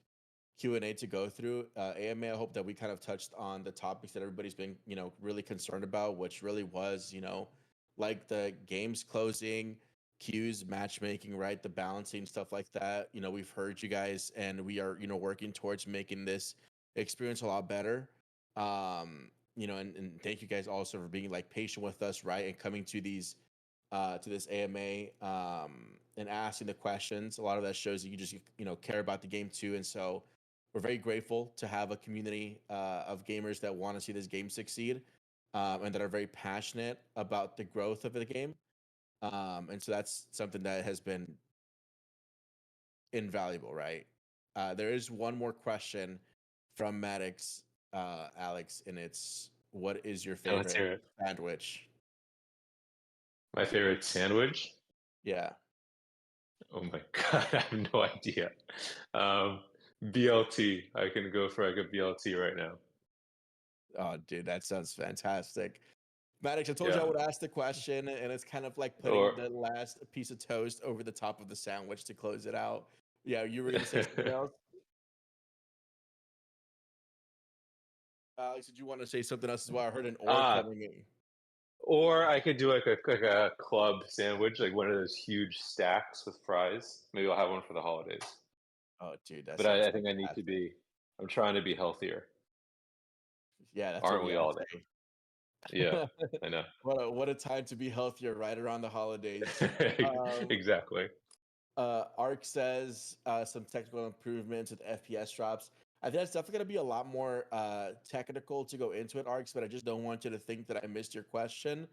Q&A to go through. AMA, I hope that we kind of touched on the topics that everybody's been, really concerned about, which really was, like the games closing, queues, matchmaking, right? The balancing, stuff like that. We've heard you guys and we are, working towards making this experience a lot better. And thank you guys also for being like patient with us, right? And coming to this AMA and asking the questions. A lot of that shows that you just care about the game too, and so we're very grateful to have a community of gamers that want to see this game succeed and that are very passionate about the growth of the game. And so that's something that has been invaluable, right? There is one more question from Maddox, Alex, and it's what is your Yeah, let's favorite hear it. sandwich? My favorite sandwich? Yeah. Oh my god, I have no idea. BLT. I can go for like a BLT right now. Oh, dude, that sounds fantastic. Maddox, I told you I Yeah. would ask the question, and it's kind of like Or putting the last piece of toast over the top of the sandwich to close it out. Yeah, you were going to say something else? Alex, did you want to say something else as well? I heard an or ah, coming in. or I could do like a club sandwich, like one of those huge stacks with fries. Maybe I'll have one for the holidays. Oh, dude, that But sounds I think I need to fantastic. be. I'm trying to be healthier. Yeah, that's what Aren't we we all all there? say. Yeah, I know. What a time to be healthier right around the holidays. Um, Exactly. Arc says some technical improvements with FPS drops. I think that's definitely going to be a lot more technical to go into it, Arcs, but I just don't want you to think that I missed your question.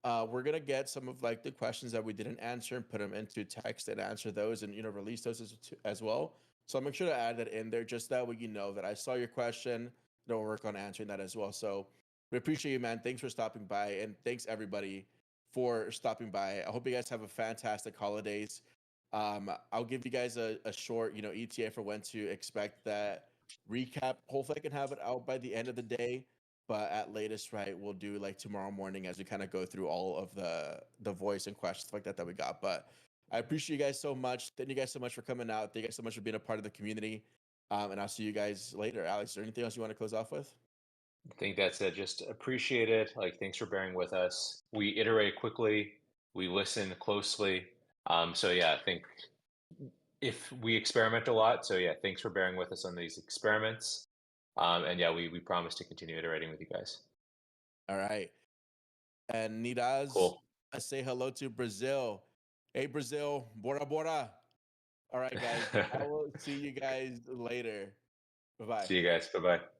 We're gonna get some of like the questions that we didn't answer and put them into text and answer those and release those as well. So I'll make sure to add that in there just that way you know that I saw your question. Don't work on answering that as well. So we appreciate you, man. Thanks for stopping by, and thanks everybody for stopping by. I hope you guys have a fantastic holidays. I'll give you guys a short, ETA for when to expect that recap. Hopefully, I can have it out by the end of the day, but at latest, right, we'll do like tomorrow morning as we kind of go through all of the voice and questions like that we got. But I appreciate you guys so much. Thank you guys so much for coming out. Thank you guys so much for being a part of the community. And I'll see you guys later. Alex, is there anything else you want to close off with? I think that's it. Just appreciate it. Like, thanks for bearing with us. We iterate quickly. We listen closely. So yeah, I think if we experiment a lot. So yeah, thanks for bearing with us on these experiments. And yeah, we promise to continue iterating with you guys. All right. And Nidaz, Cool. I say hello to Brazil. Hey, Brazil, bora bora. All right, guys. I will see you guys later. Bye bye. See you guys. Bye bye.